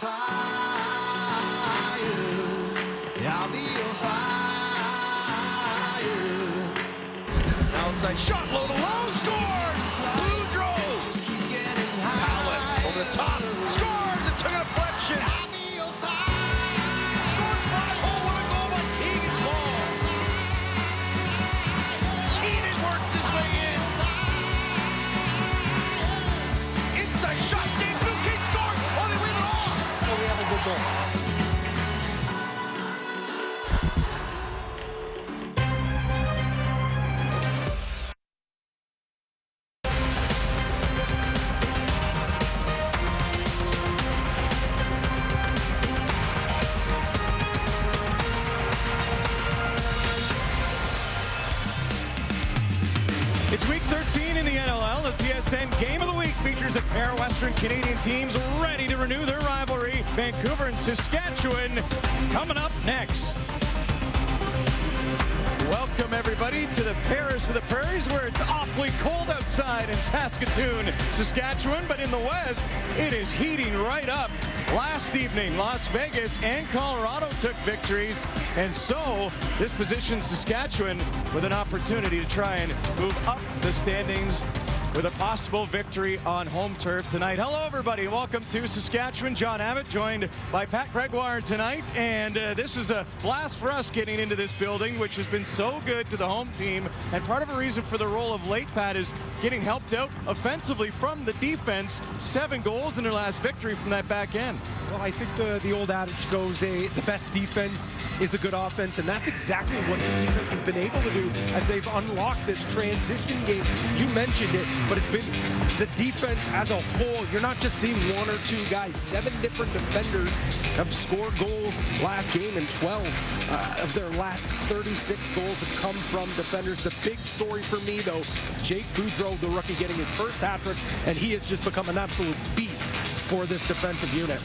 fire. I'll be your fire. Outside shot, low to low, scores! Boudreau! Palace over the top, scores! It took a deflection. Scores by, oh, what a goal by Keegan Ball. Keenan works his way in. Inside shot, Dave Bouquet scores! Oh, they leave it off! Oh, we have a good goal. It's week 13 in the NLL. The TSN Game of the Week features a pair of Western Canadian teams ready to renew their rivalry. Vancouver and Saskatchewan coming up next. Welcome, everybody, to the Paris of the Prairies, where it's awfully cold outside in Saskatoon, Saskatchewan, but in the West, it is heating right up. Last evening, Las Vegas and Colorado took victories, and so this positions Saskatchewan with an opportunity to try and move up the standings with a possible victory on home turf tonight. Hello, everybody. Welcome to Saskatchewan. John Abbott, joined by Pat Gregoire tonight. And this is a blast for us getting into this building, which has been so good to the home team. And part of a reason for the role of late, Pat, is getting helped out offensively from the defense. 7 goals in their last victory from that back end. Well, I think the old adage goes, the best defense is a good offense, and that's exactly what this defense has been able to do as they've unlocked this transition game. You mentioned it, but it's been the defense as a whole. You're not just seeing 1 or 2 guys. 7 different defenders have scored goals last game, and 12 of their last 36 goals have come from defenders. The big story for me, though, Jake Boudreau, the rookie, getting his first hat-trick, and he has just become an absolute beast for this defensive unit.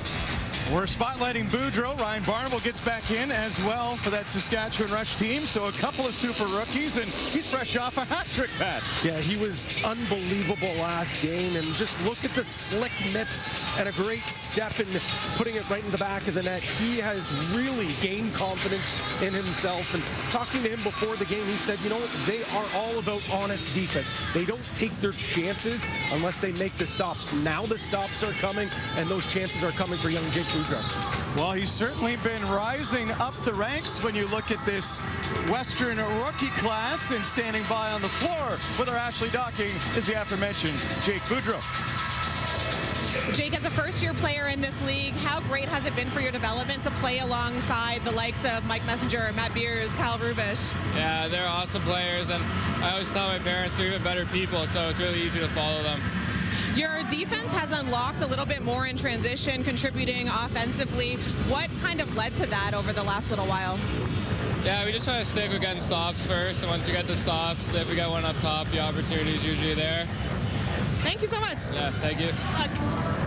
We're spotlighting Boudreau. Ryan Barnwell gets back in as well for that Saskatchewan Rush team. So a couple of super rookies, and he's fresh off a hat trick, Pat. Yeah, he was unbelievable last game, and just look at the slick mitts and a great step in putting it right in the back of the net. He has really gained confidence in himself, and talking to him before the game, he said, you know, they are all about honest defense. They don't take their chances unless they make the stops. Now the stops are coming, and those chances are coming for young Jake Boudreau. Well, he's certainly been rising up the ranks when you look at this Western rookie class, and standing by on the floor with our Ashley Docking is the aforementioned Jake Boudreau. Jake, as a first-year player in this league, how great has it been for your development to play alongside the likes of Mike Messenger, Matt Beers, Kyle Rubish? Yeah, they're awesome players, and I always tell my parents they're even better people, so it's really easy to follow them. Your defense has unlocked a little bit more in transition, contributing offensively. What kind of led to that over the last little while? Yeah, we just try to stick with getting stops first, and once we get the stops, if we get one up top, the opportunity is usually there. Thank you so much. Yeah, thank you. Good luck.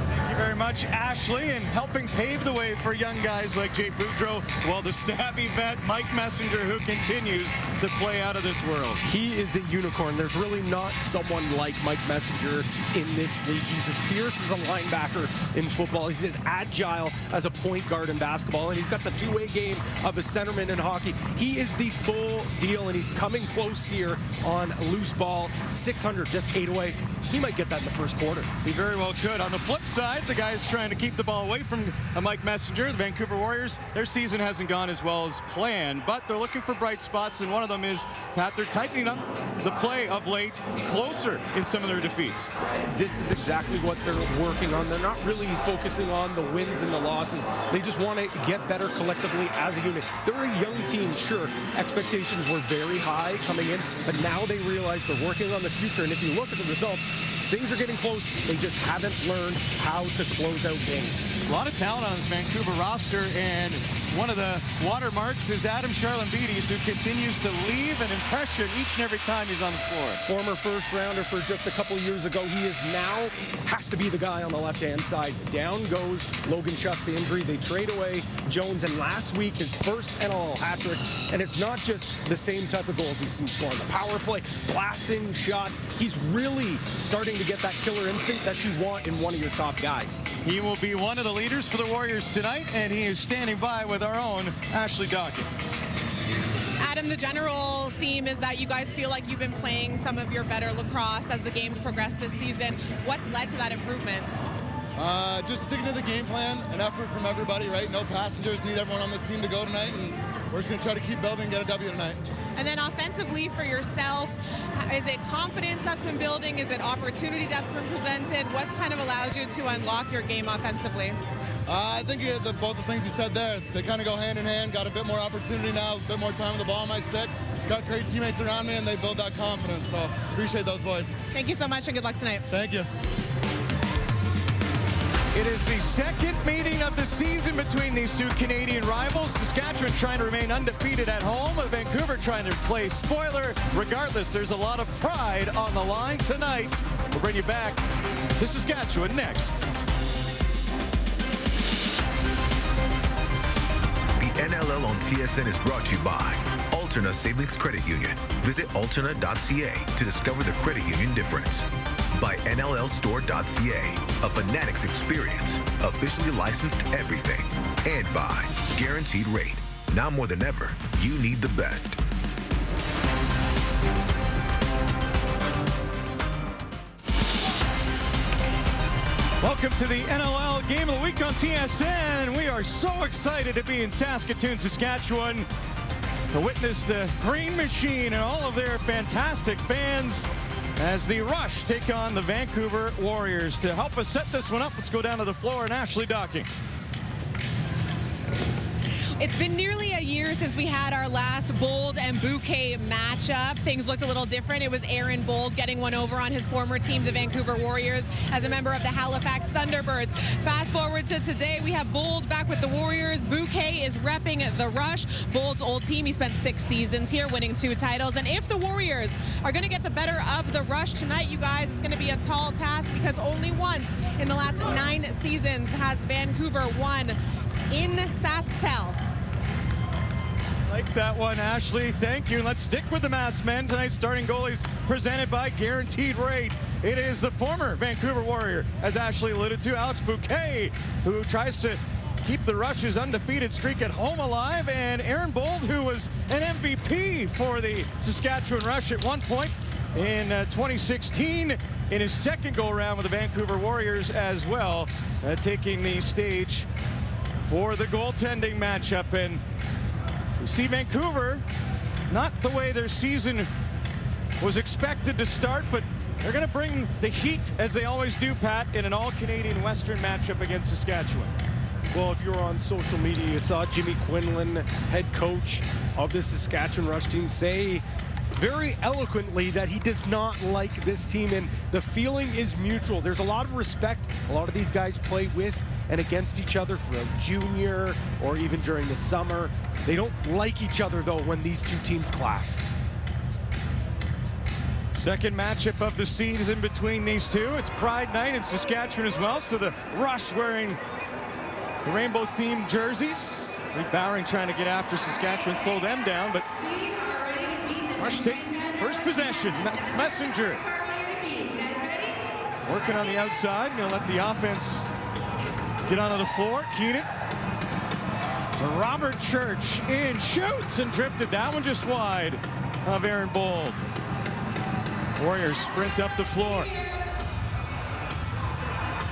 Thank you very much, Ashley, and helping pave the way for young guys like Jake Boudreau, while the savvy vet Mike Messenger, who continues to play out of this world. He is a unicorn. There's really not someone like Mike Messenger in this league. He's as fierce as a linebacker in football. He's as agile as a point guard in basketball, and he's got the two-way game of a centerman in hockey. He is the full deal, and he's coming close here on loose ball. 600, just 8 away. He might get that in the first quarter. He very well could. On the flip side, the guys trying to keep the ball away from Mike Messenger, the Vancouver Warriors, their season hasn't gone as well as planned, but they're looking for bright spots, and one of them is, Pat, they're tightening up the play of late, closer in some of their defeats. This is exactly what they're working on. They're not really focusing on the wins and the losses. They just want to get better collectively as a unit. They're a young team, sure. Expectations were very high coming in, but now they realize they're working on the future, and if you look at the results, things are getting close. They just haven't learned how to close out games. A lot of talent on this Vancouver roster, and one of the watermarks is Adam Charlambides, who continues to leave an impression each and every time he's on the floor. Former first rounder for just a couple of years ago. He is now has to be the guy on the left-hand side. Down goes Logan Schuss to injury. They trade away Jones, and last week his first NLL hat-trick. And it's not just the same type of goals we see scoring. The power play, blasting shots. He's really starting to get that killer instinct that you want in one of your top guys. He will be one of the leaders for the Warriors tonight, and he is standing by with our own Ashley Dockett. Adam, the general theme is that you guys feel like you've been playing some of your better lacrosse as the games progress this season. What's led to that improvement? Just sticking to the game plan, an effort from everybody, right? No passengers, need everyone on this team to go tonight, and we're just going to try to keep building and get a W tonight. And then offensively for yourself, is it confidence that's been building? Is it opportunity that's been presented? What's kind of allowed you to unlock your game offensively? I think both the things you said there, they kind of go hand in hand. Got a bit more opportunity now, a bit more time with the ball on my stick. Got great teammates around me, and they build that confidence. So appreciate those boys. Thank you so much, and good luck tonight. Thank you. It is the second meeting of the season between these two Canadian rivals. Saskatchewan trying to remain undefeated at home, with Vancouver trying to play spoiler. Regardless, there's a lot of pride on the line tonight. We'll bring you back to Saskatchewan next. The NLL on TSN is brought to you by Alterna Savings Credit Union. Visit alterna.ca to discover the credit union difference. By NLLstore.ca, a Fanatics experience, officially licensed everything. And by Guaranteed Rate. Now more than ever, you need the best. Welcome to the NLL Game of the Week on TSN. We are so excited to be in Saskatoon, Saskatchewan, to witness the Green Machine and all of their fantastic fans as the Rush take on the Vancouver Warriors. To help us set this one up, let's go down to the floor and Ashley Docking. It's been nearly a year since we had our last Bold and Bouquet matchup. Things looked a little different. It was Aaron Bold getting one over on his former team, the Vancouver Warriors, as a member of the Halifax Thunderbirds. Fast forward to today, we have Bold back with the Warriors. Bouquet is repping the Rush, Bold's old team. He spent 6 seasons here, winning 2 titles. And if the Warriors are going to get the better of the Rush tonight, you guys, it's going to be a tall task, because only once in the last 9 seasons has Vancouver won in Sasktel. Like that one, Ashley. Thank you. And let's stick with the masked men. Tonight's starting goalies presented by Guaranteed Rate. It is the former Vancouver Warrior, as Ashley alluded to, Alex Bouquet, who tries to keep the Rush's undefeated streak at home alive, and Aaron Bold, who was an MVP for the Saskatchewan Rush at one point in 2016, in his second go-around with the Vancouver Warriors as well, taking the stage for the goaltending matchup. And we see Vancouver, not the way their season was expected to start, but they're going to bring the heat, as they always do, Pat, in an all-Canadian Western matchup against Saskatchewan. Well, if you were on social media, you saw Jimmy Quinlan, head coach of the Saskatchewan Rush team, say very eloquently that he does not like this team, and the feeling is mutual. There's a lot of respect. A lot of these guys play with and against each other throughout junior or even during the summer. They don't like each other, though, when these two teams clash. Second matchup of the season between these two. It's Pride Night in Saskatchewan as well, so the Rush wearing the rainbow-themed jerseys. Reed Bowering trying to get after Saskatchewan, slow them down, but Rush take first possession. Messenger working on the outside. Gonna let the offense get onto the floor. Keenan to Robert Church, in, shoots, and drifted that one just wide of Aaron Bold. Warriors sprint up the floor.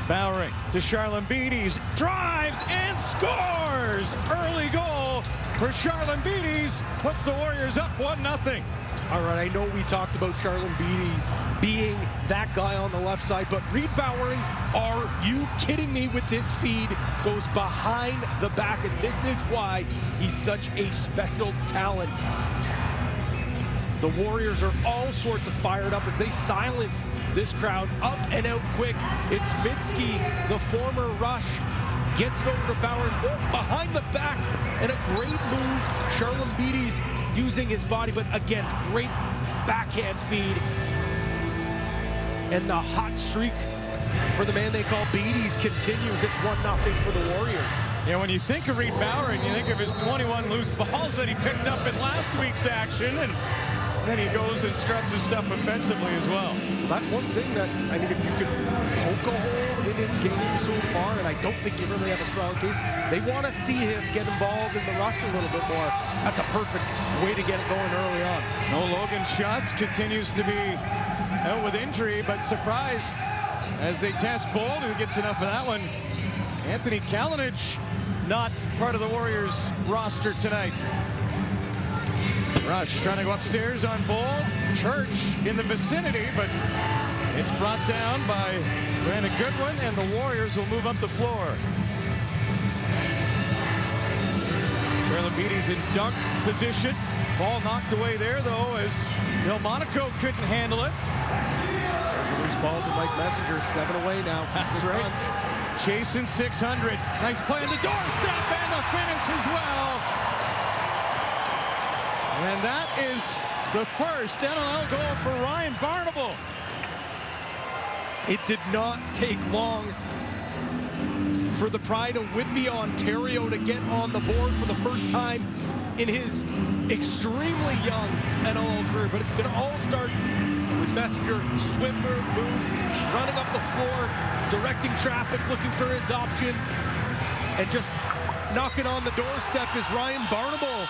Bowering to Charlene Beatties, drives and scores! Early goal for Charlene Beatties, puts the Warriors up 1-0. All right, I know we talked about Charlene Beatties being that guy on the left side, but Reed Bowering, are you kidding me with this feed? Goes behind the back, and this is why he's such a special talent. The Warriors are all sorts of fired up as they silence this crowd up and out quick. It's Mitski, the former Rush, gets it over to Bowering, behind the back, and a great move. Charlene Beatties using his body, but again, great backhand feed. And the hot streak for the man they call Beatties continues. It's 1-0 for the Warriors. Yeah, when you think of Reed Bowering, you think of his 21 loose balls that he picked up in last week's action, and then he goes and struts his stuff offensively as well. That's one thing that, I mean, if you could poke a hole in his game so far, and I don't think you really have a strong case, they want to see him get involved in the rush a little bit more. That's a perfect way to get it going early on. No Logan Schuss continues to be out with injury, but surprised as they test Bold, who gets enough of that one. Anthony Kalinich, not part of the Warriors roster tonight. Rush trying to go upstairs on Bold. Church in the vicinity, but it's brought down by Brandon Goodwin, and the Warriors will move up the floor. Charlotte Beatty's in dunk position. Ball knocked away there, though, as Delmonico couldn't handle it. There's a loose ball for Mike Messenger. 7 away now from That's 600. right. Chasing 600. Nice play on the doorstep and the finish as well. And that is the first NLL goal for Ryan Barnable. It did not take long for the pride of Whitby, Ontario to get on the board for the first time in his extremely young NLL career. But it's going to all start with Messenger, swimmer, move, running up the floor, directing traffic, looking for his options, and just knocking on the doorstep is Ryan Barnable.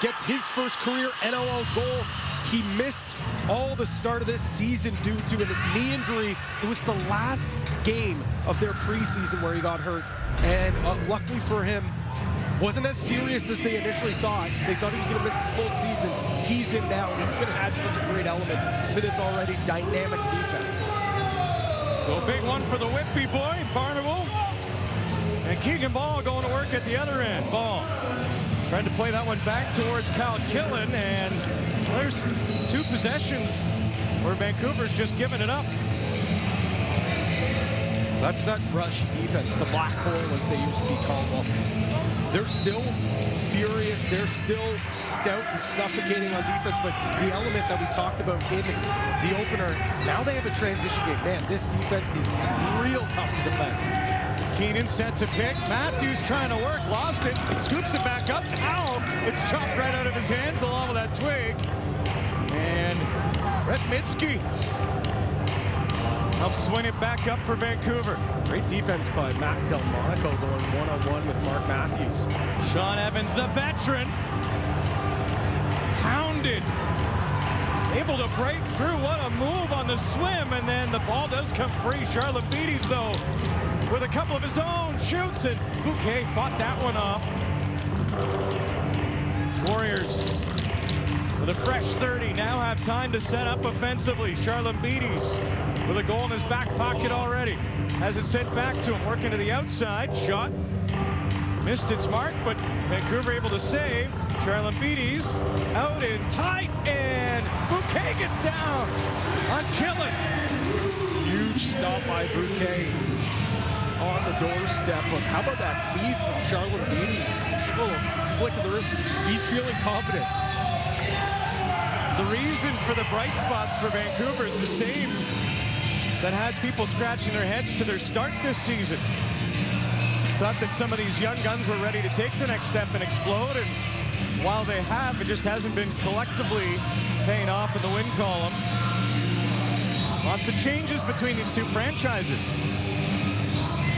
Gets his first career NLL goal. He missed all the start of this season due to a knee injury. It was the last game of their preseason where he got hurt. And luckily for him, wasn't as serious as they initially thought. They thought he was going to miss the full season. He's in now, and he's going to add such a great element to this already dynamic defense. So big one for the Whitby boy, Barnable. And Keegan Ball going to work at the other end. Ball tried to play that one back towards Kyle Killen, and there's 2 possessions where Vancouver's just giving it up. That's that rush defense, the black hole as they used to be called. Well, they're still furious, they're still stout and suffocating on defense, but the element that we talked about in the opener, now they have a transition game. Man, this defense is real tough to defend. Keenan sets a pick. Matthews trying to work, lost it, scoops it back up. Now it's chopped right out of his hands along with that twig. And Brett Mitski helps swing it back up for Vancouver. Great defense by Matt Delmonico going one-on-one with Mark Matthews. Sean Evans, the veteran, hounded. Able to break through. What a move on the swim, and then the ball does come free. Charlotte Beatty's, though, with a couple of his own, shoots, and Bouquet fought that one off. Warriors with a fresh 30 now have time to set up offensively. Charlotte Beatty's with a goal in his back pocket already. Has it sent back to him, working to the outside. Shot missed its mark, but Vancouver able to save. Charlotte Beatty's out in tight, and Bouquet gets down on Killen. Huge stop by Bouquet on the doorstep. But how about that feed from Charlotte Beatty's? It's a little flick of the wrist. He's feeling confident. The reason for the bright spots for Vancouver is the same that has people scratching their heads to their start this season. Thought that some of these young guns were ready to take the next step and explode, and while they have, it just hasn't been collectively paying off in the win column. Lots of changes between these 2 franchises.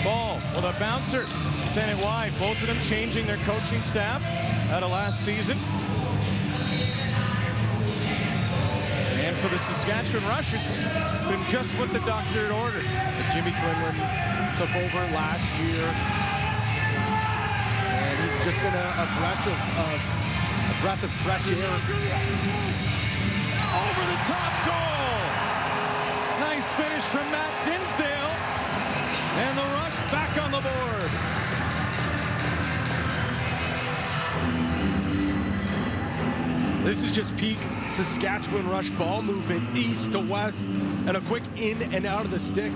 Ball with a bouncer, sent it wide. Both of them changing their coaching staff out of last season. And for the Saskatchewan Rush, it's been just what the doctor had ordered. Jimmy Quinlan took over last year, and he's just been a breath of fresh air. Over the top goal. Nice finish from Matt Dinsdale. And the Rush back on the board. This is just peak Saskatchewan Rush ball movement, east to west, and a quick in and out of the stick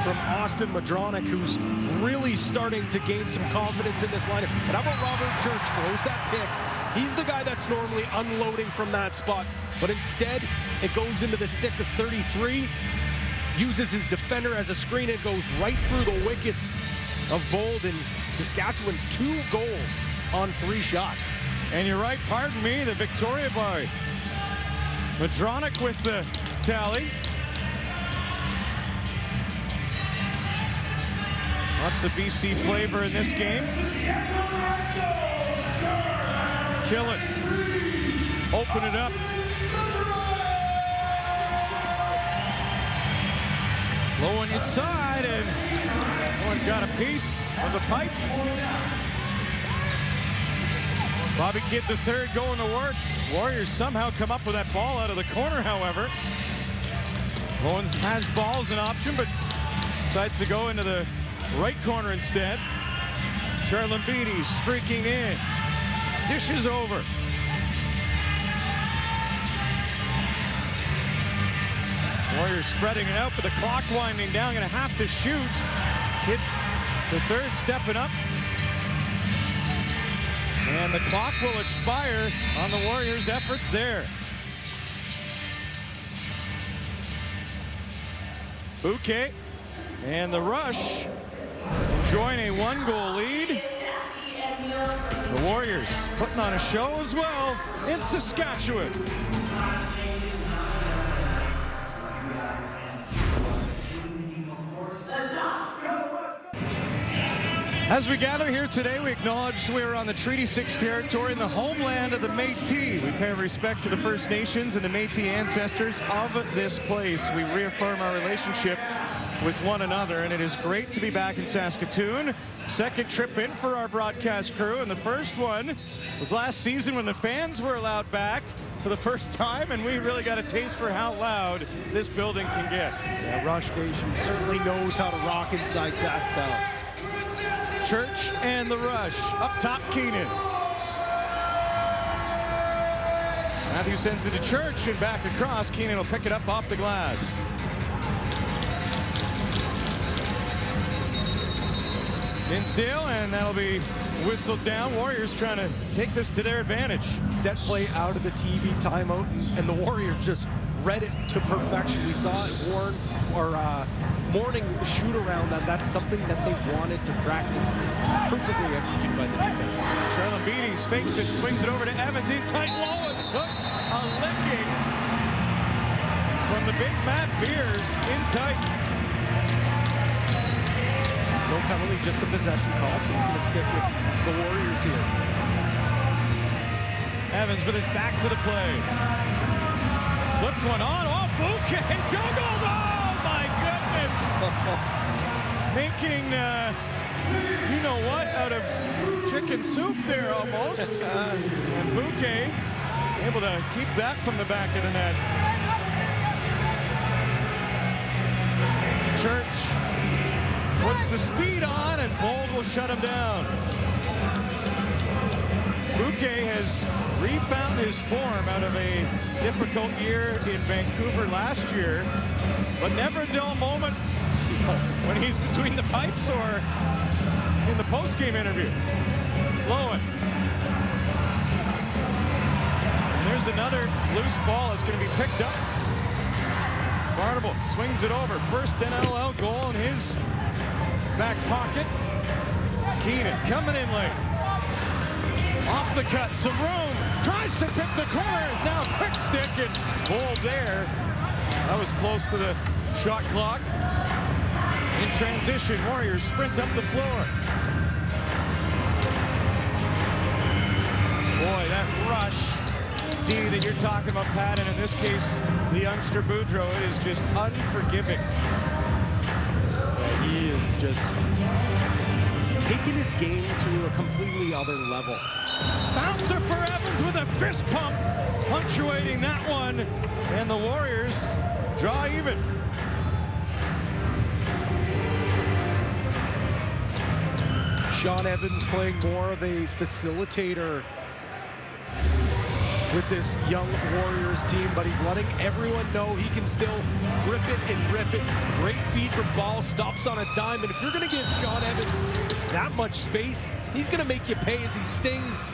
from Austin Madronic, who's really starting to gain some confidence in this lineup. But how about Robert Church? Throws that pick. He's the guy that's normally unloading from that spot, but instead it goes into the stick of 33, uses his defender as a screen, and goes right through the wickets of Bold. And Saskatchewan 2 goals on 3 shots. And you're right, pardon me, the Victoria boy. Madronic with the tally. Lots of BC flavor in this game. Kill it. Open it up. Low one inside, and one got a piece of the pipe. Bobby Kidd the third going to work. Warriors somehow come up with that ball out of the corner, however. Owens has ball as an option, but decides to go into the right corner instead. Charlene Beatty streaking in. Dishes over. Warriors spreading it out, but the clock winding down. Gonna have to shoot. Kidd the third stepping up. And the clock will expire on the Warriors' efforts there. Bouquet and the Rush enjoying a one-goal lead. The Warriors putting on a show as well in Saskatchewan. As we gather here today, we acknowledge we are on the Treaty 6 territory in the homeland of the Métis. We pay respect to the First Nations and the Métis ancestors of this place. We reaffirm our relationship with one another, and it is great to be back in Saskatoon. Second trip in for our broadcast crew, and the first one was last season when the fans were allowed back for the first time, and we really got a taste for how loud this building can get. Yeah, Rush Nation certainly knows how to rock inside Sask style. Church and the Rush. Up top, Keenan. Matthew sends it to Church and back across. Keenan will pick it up off the glass. Dinsdale, and that'll be whistled down. Warriors trying to take this to their advantage. Set play out of the TV timeout, and the Warriors just read it to perfection. We saw it morning shoot around that's something that they wanted to practice, perfectly executed by the defense. Charlene Beatty fakes it, swings it over to Evans in tight low, and took a licking from the big Matt Beers in tight. No penalty, just a possession call, so it's going to stick with the Warriors here. Evans with his back to the play. Flipped one on. Oh, Bouquet juggles. Oh, my goodness. Making, you know what, out of chicken soup there almost. And Bouquet able to keep that from the back of the net. Church puts the speed on, and Bold will shut him down. Bouquet has refound his form out of a difficult year in Vancouver last year, but never a dull moment when he's between the pipes or in the post-game interview. Lowen. And there's another loose ball that's going to be picked up. Barnable swings it over. First NLL goal in his back pocket. Keenan coming in late. Off the cut, some room. Tries to pick the corner. Now quick stick and Bold there. That was close to the shot clock. In transition, Warriors sprint up the floor. Boy, that rush D that you're talking about, Pat, and in this case, the youngster Boudreau, it is just unforgiving. Yeah, he is just taking his game to a completely other level. Bouncer for Evans with a fist pump, punctuating that one, and the Warriors draw even. Sean Evans playing more of a facilitator with this young Warriors team, but he's letting everyone know he can still grip it and rip it. Great feed from ball, stops on a dime, and if you're gonna give Sean Evans that much space, he's gonna make you pay as he stings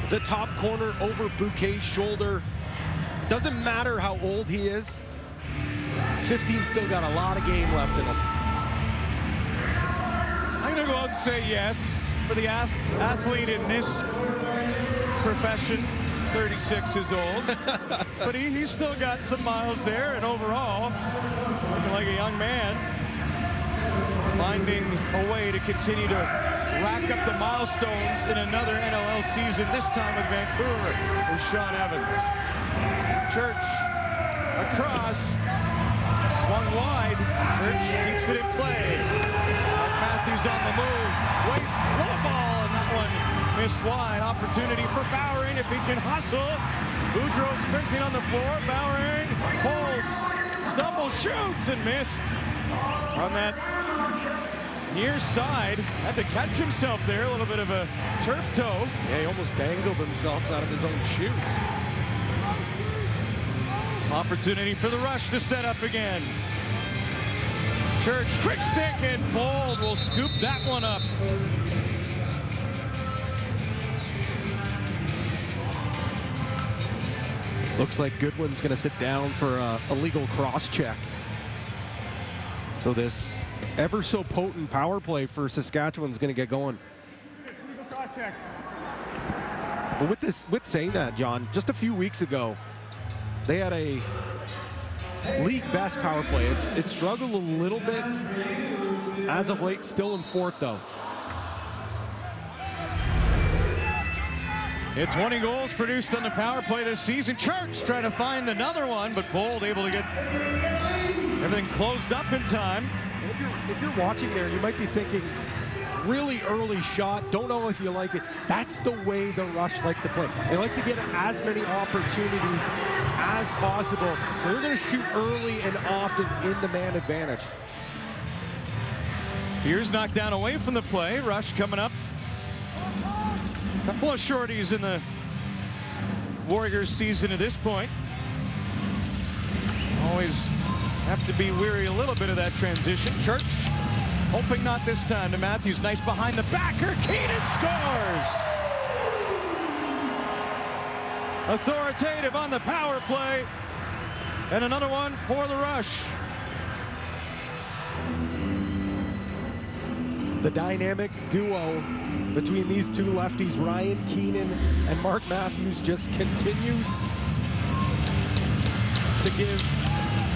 the top corner over Bouquet's shoulder. Doesn't matter how old he is, 15 still got a lot of game left in him. I'm gonna go out and say yes for the athlete in this profession. 36 is old, but he's still got some miles there, and overall, looking like a young man, finding a way to continue to rack up the milestones in another NLL season, this time with Vancouver, with Sean Evans. Church across, swung wide, Church keeps it in play. Matthews on the move, waits, low ball, and that one missed wide. Opportunity for Bowering if he can hustle. Boudreau sprinting on the floor. Bowering holds, stumbles, shoots, and missed on that near side. Had to catch himself there. A little bit of a turf toe. Yeah, he almost dangled himself out of his own shoes. Opportunity for the Rush to set up again. Church, quick stick, and Bold will scoop that one up. Looks like Goodwin's going to sit down for a legal cross-check. So this ever so potent power play for Saskatchewan's going to get going. But with saying that, John, just a few weeks ago, they had a league best power play. It struggled a little bit as of late, still in fourth though. Yeah, 20 goals produced on the power play this season. Church trying to find another one, but Bold able to get everything closed up in time. If you're watching there, you might be thinking, really early shot, don't know if you like it. That's the way the Rush like to play. They like to get as many opportunities as possible. So they're going to shoot early and often in the man advantage. Beers knocked down away from the play. Rush coming up. Couple of shorties in the Warriors season at this point. Always have to be weary a little bit of that transition. Church hoping not this time to Matthews. Nice behind the backer. Keenan scores. Authoritative on the power play. And another one for the Rush. The dynamic duo between these two lefties, Ryan Keenan and Mark Matthews, just continues to give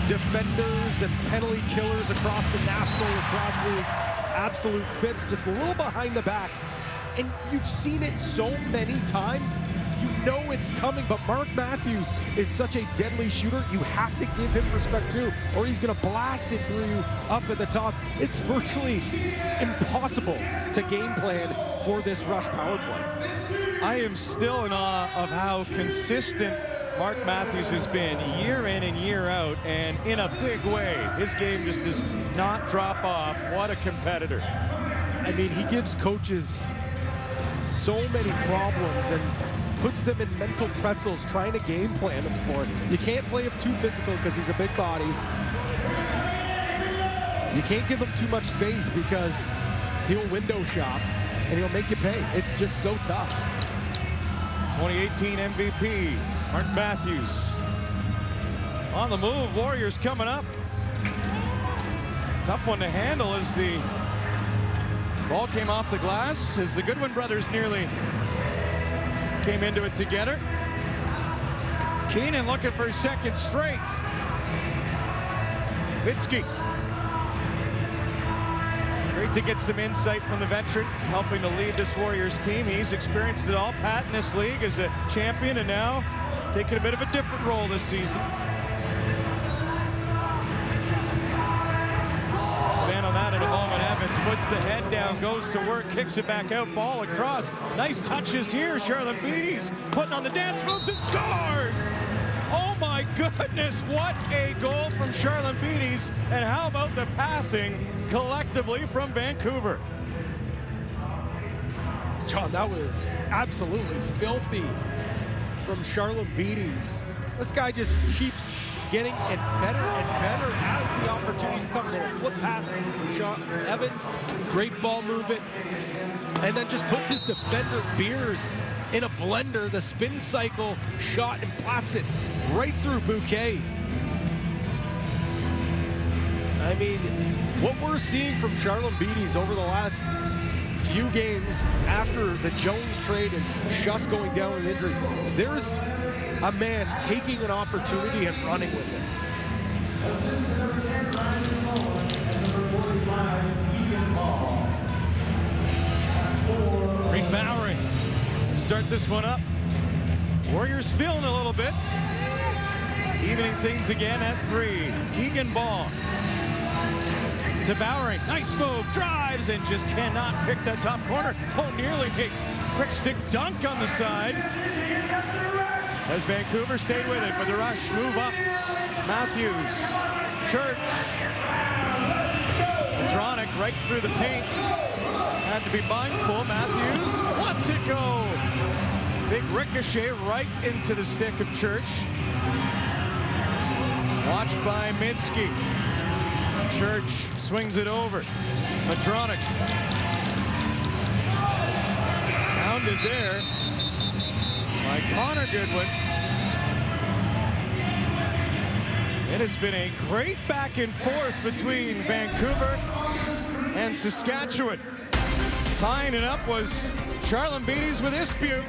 defenders and penalty killers across the National Lacrosse League absolute fits, just a little behind the back. And you've seen it so many times, you know it's coming, but Mark Matthews is such a deadly shooter, you have to give him respect too, or he's gonna blast it through you up at the top. It's virtually impossible to game plan for this Rush power play. I am still in awe of how consistent Mark Matthews has been year in and year out, and in a big way. His game just does not drop off. What a competitor. I mean, he gives coaches so many problems and puts them in mental pretzels trying to game plan him for it. You can't play him too physical because he's a big body. You can't give him too much space because he'll window shop and he'll make you pay. It's just so tough. 2018 MVP, Mark Matthews. On the move, Warriors coming up. Tough one to handle as the ball came off the glass, as the Goodwin brothers nearly came into it together. Keenan looking for his second straight. Vitsky. Great to get some insight from the veteran, helping to lead this Warriors team. He's experienced it all, Pat, in this league as a champion, and now taking a bit of a different role this season. Expand on that in a moment. Evans puts the head down, goes to work, kicks it back out, ball across. Nice touches here. Charlotte Beatty's putting on the dance moves and scores! Oh my goodness, what a goal from Charlotte Beatty's. And how about the passing collectively from Vancouver? John, that was absolutely filthy from Charlotte Beatty's. This guy just keeps getting better as the opportunities come. A flip pass from Sean Evans, great ball movement, and then just puts his defender Beers in a blender. The spin cycle shot and blasts it right through Bouquet. I mean, what we're seeing from Charlotte Beatty's over the last few games after the Jones trade and Schuss going down with injury, there's a man taking an opportunity and running with it. Reed Bowering start this one up. Warriors feeling a little bit. Evening things again at 3. Keegan Ball to Bowering. Nice move. Drives and just cannot pick that top corner. Oh, nearly a quick stick dunk on the side. As Vancouver stayed with it, but the rush move up. Matthews. Church. Dronic right through the paint. Had to be mindful. Matthews lets it go. Big ricochet right into the stick of Church. Watched by Minsky. Church swings it over. Madronic. Pounded there by Connor Goodwin. It has been a great back and forth between Vancouver and Saskatchewan. Tying it up was Charlin Beatties with Ispute.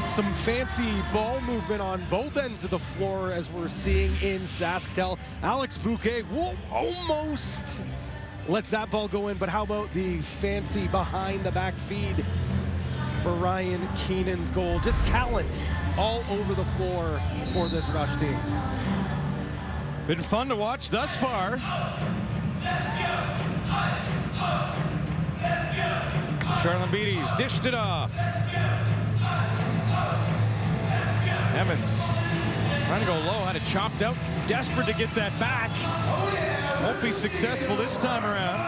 Some fancy ball movement on both ends of the floor as we're seeing in Sasktel. Alex Bouquet, whoa, almost lets that ball go in, but how about the fancy behind the back feed for Ryan Keenan's goal? Just talent all over the floor for this Rush team. Been fun to watch thus far. Charlin Beatties dished it off. Evans trying to go low, had it chopped out, desperate to get that back. Won't be successful this time around.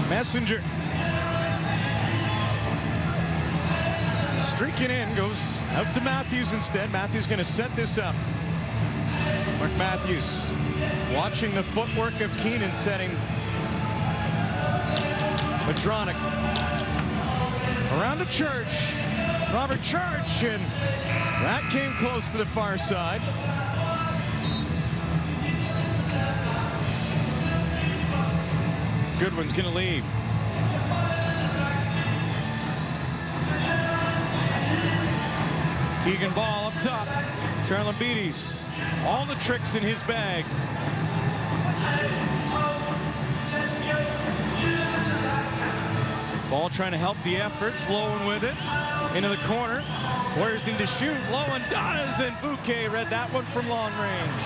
Messenger. Streaking in, goes out to Matthews instead. Matthews going to set this up. Mark Matthews watching the footwork of Keenan setting. Madronic. Around to Church. Robert Church, and that came close to the far side. Goodwin's going to leave. Keegan Ball up top. Charlin Beatties. All the tricks in his bag. Ball trying to help the effort. Sloan with it. Into the corner. Warriors need to shoot. Lowen does, and Bouquet read that one from long range.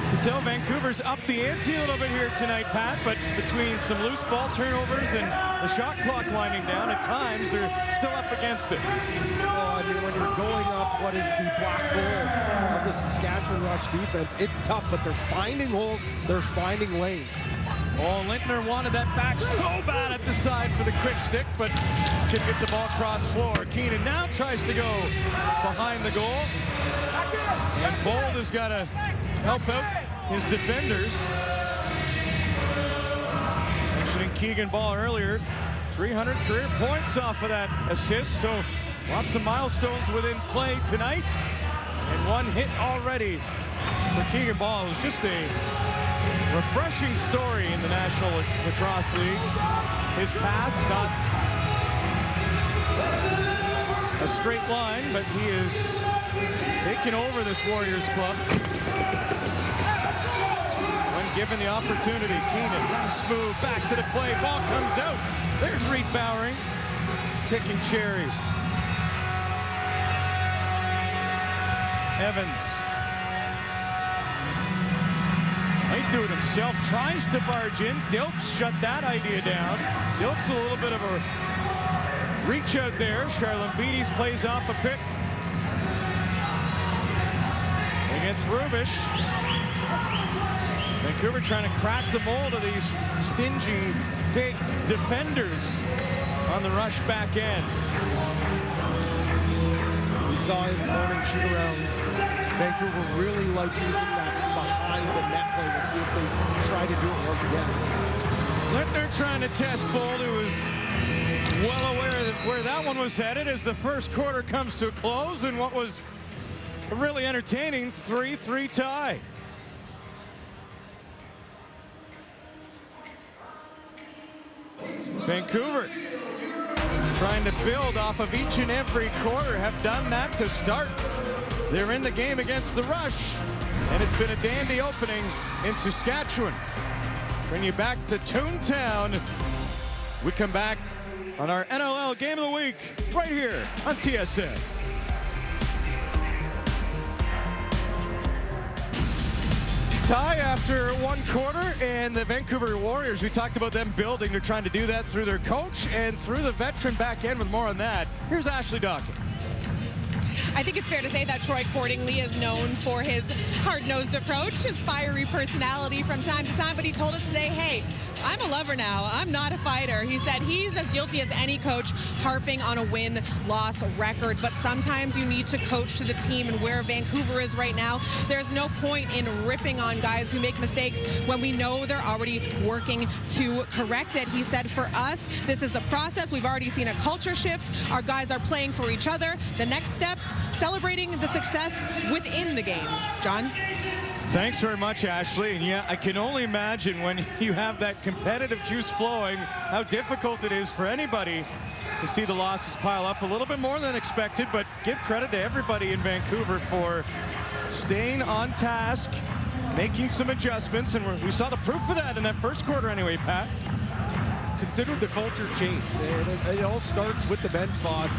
You can tell Vancouver's up the ante a little bit here tonight, Pat, but between some loose ball turnovers and the shot clock winding down, at times they're still up against it. Well, I mean, when you're going up what is the black hole of the Saskatchewan Rush defense, it's tough, but they're finding holes, they're finding lanes. Oh, Lintner wanted that back so bad at the side for the quick stick, but could get the ball cross floor. Keenan now tries to go behind the goal. And Bold has got to help out his defenders. Mentioning Keegan Ball earlier, 300 career points off of that assist, so lots of milestones within play tonight. And one hit already for Keegan Ball. It was just a refreshing story in the National Lacrosse League. His path, not a straight line, but he is taking over this Warriors club. When given the opportunity, Keenan, nice move, back to the play, ball comes out. There's Reed Bowering, picking cherries. Evans. Might do it himself, tries to barge in. Dilks shut that idea down. Dilks a little bit of a reach out there. Charlin Beatties plays off a pick against Rubish. Vancouver trying to crack the mold of these stingy, big defenders on the Rush back end. We saw in the morning shoot around Vancouver really like using that behind the net play. We'll see if they try to do it once again. Lintner trying to test Bold, who was well aware of where that one was headed as the first quarter comes to a close in what was a really entertaining 3-3 tie. Vancouver trying to build off of each and every quarter, have done that to start. They're in the game against the Rush, and it's been a dandy opening in Saskatchewan. Bring you back to Toontown. We come back on our NLL Game of the Week right here on TSN. Tie after one quarter, and the Vancouver Warriors, we talked about them building. They're trying to do that through their coach and through the veteran back end. With more on that, here's Ashley Dawkins. I think it's fair to say that Troy Cordingley is known for his hard-nosed approach, his fiery personality from time to time, but he told us today, hey, I'm a lover now. I'm not a fighter. He said he's as guilty as any coach harping on a win-loss record, but sometimes you need to coach to the team, and where Vancouver is right now, there's no point in ripping on guys who make mistakes when we know they're already working to correct it. He said, for us, this is a process. We've already seen a culture shift. Our guys are playing for each other. The next step, celebrating the success within the game. John? Thanks very much, Ashley. And yeah, I can only imagine when you have that competitive juice flowing, how difficult it is for anybody to see the losses pile up a little bit more than expected. But give credit to everybody in Vancouver for staying on task, making some adjustments, and we saw the proof of that in that first quarter anyway, Pat. Consider the culture change. It all starts with the bench boss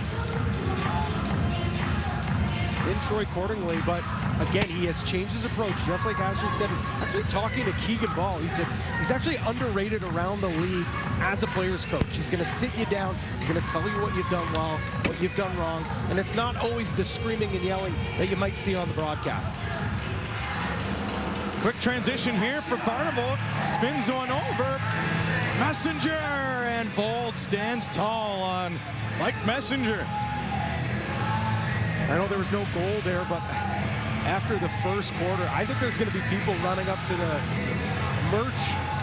in Troy Cordingley, but again, he has changed his approach, just like Ashley said. Actually talking to Keegan Ball, he said he's actually underrated around the league as a player's coach. He's going to sit you down, he's going to tell you what you've done well, what you've done wrong, and it's not always the screaming and yelling that you might see on the broadcast. Quick transition here for Barnable, spins one over, Messenger, and Bold stands tall on Mike Messenger. I know there was no goal there, but after the first quarter, I think there's going to be people running up to the merch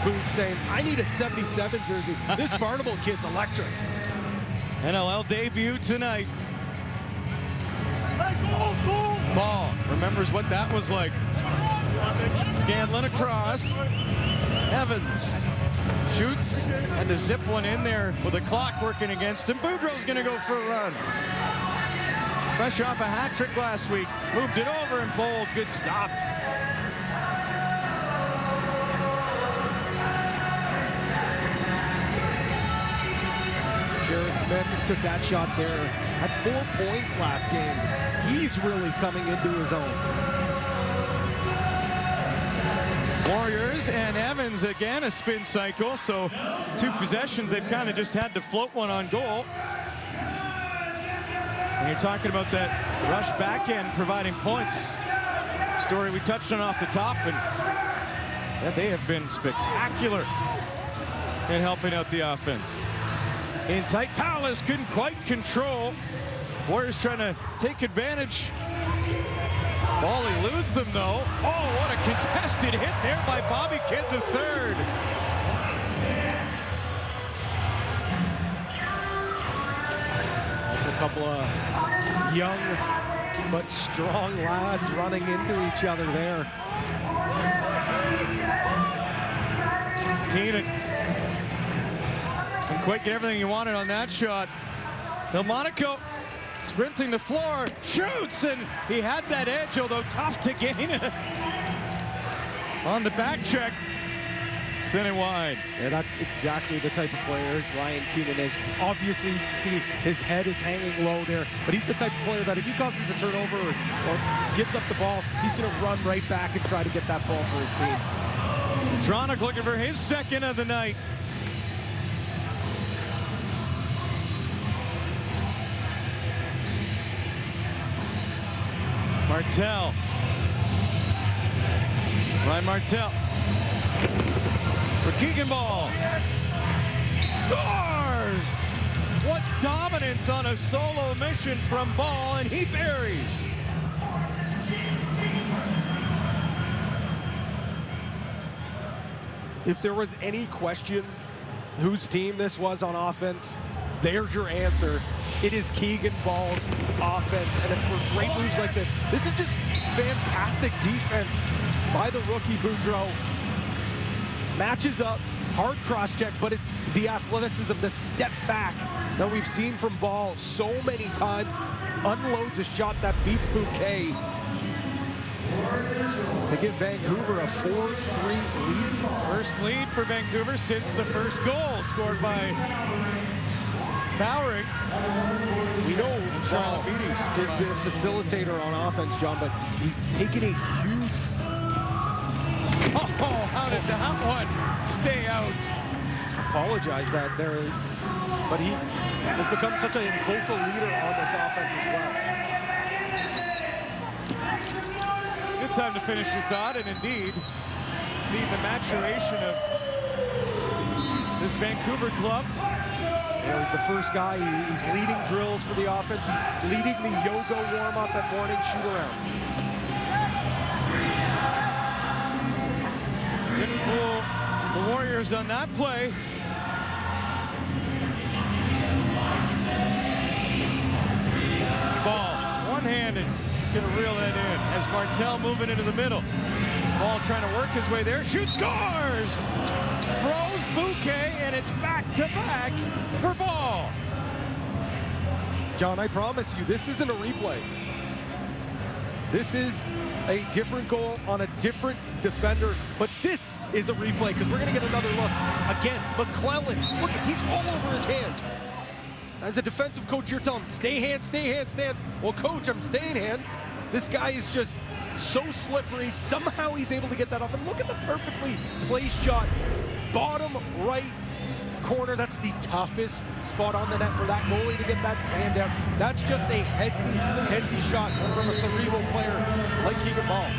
booth saying, I need a 77 jersey. This Barnable kid's electric. NLL debut tonight. Ball remembers what that was like. Scanlon across. Evans shoots and to zip one in there with a clock working against him. Boudreau's going to go for a run. Fresh off a hat trick last week. Moved it over and Bold. Good stop. Jared Smith took that shot there. Had 4 points last game. He's really coming into his own. Warriors and Evans again, a spin cycle. So 2 possessions, they've kind of just had to float one on goal. And you're talking about that rush back end providing points. Story we touched on off the top, and they have been spectacular in helping out the offense. In tight, Palace couldn't quite control. Warriors trying to take advantage. Ball eludes them though. Oh, what a contested hit there by Bobby Kidd III. A couple of young but strong lads running into each other there. Keenan didn't quite get everything he wanted on that shot. Delmonico sprinting the floor, shoots, and he had that edge, although tough to gain it. On the back check, sent it wide. Yeah, that's exactly the type of player Ryan Keenan is. Obviously, you can see his head is hanging low there, but he's the type of player that if he causes a turnover or gives up the ball, he's going to run right back and try to get that ball for his team. Tronic looking for his second of the night. Martel. Ryan Martel. For Keegan Ball. Scores! What dominance on a solo mission from Ball, and he buries. If there was any question whose team this was on offense, there's your answer. It is Keegan Ball's offense, and it's for great moves like this. This is just fantastic defense by the rookie Boudreau. Matches up, hard cross-check, but it's the athleticism, the step back that we've seen from Ball so many times. Unloads a shot that beats Bouquet to give Vancouver a 4-3 lead. First lead for Vancouver since the first goal scored by Bowering. We know Ball Ball is the facilitator on offense, John, but he's taken a huge... Oh, how did that one stay out? Apologize that there, but he has become such a vocal leader on this offense as well. Good time to finish your thought, and indeed, see the maturation of this Vancouver club. You know, he's the first guy, he's leading drills for the offense. He's leading the yoga warm-up at morning shoot-around. Didn't fool the Warriors on that play. Ball, one-handed, gonna reel that in as Martel moving into the middle. Ball trying to work his way there, shoots, scores! Throws Bouquet, and it's back-to-back for Ball. John, I promise you, this isn't a replay. This is a different goal on a different defender, but this is a replay because we're gonna get another look. Again, McClellan, look, he's all over his hands. As a defensive coach, you're telling him, stay hands, stay hands, stay hands. Well, coach, I'm staying hands. This guy is just so slippery. Somehow he's able to get that off. And look at the perfectly placed shot. Bottom right corner. That's the toughest spot on the net for that goalie to get that hand down. That's just a headsy shot from a cerebral player like Keegan Ball.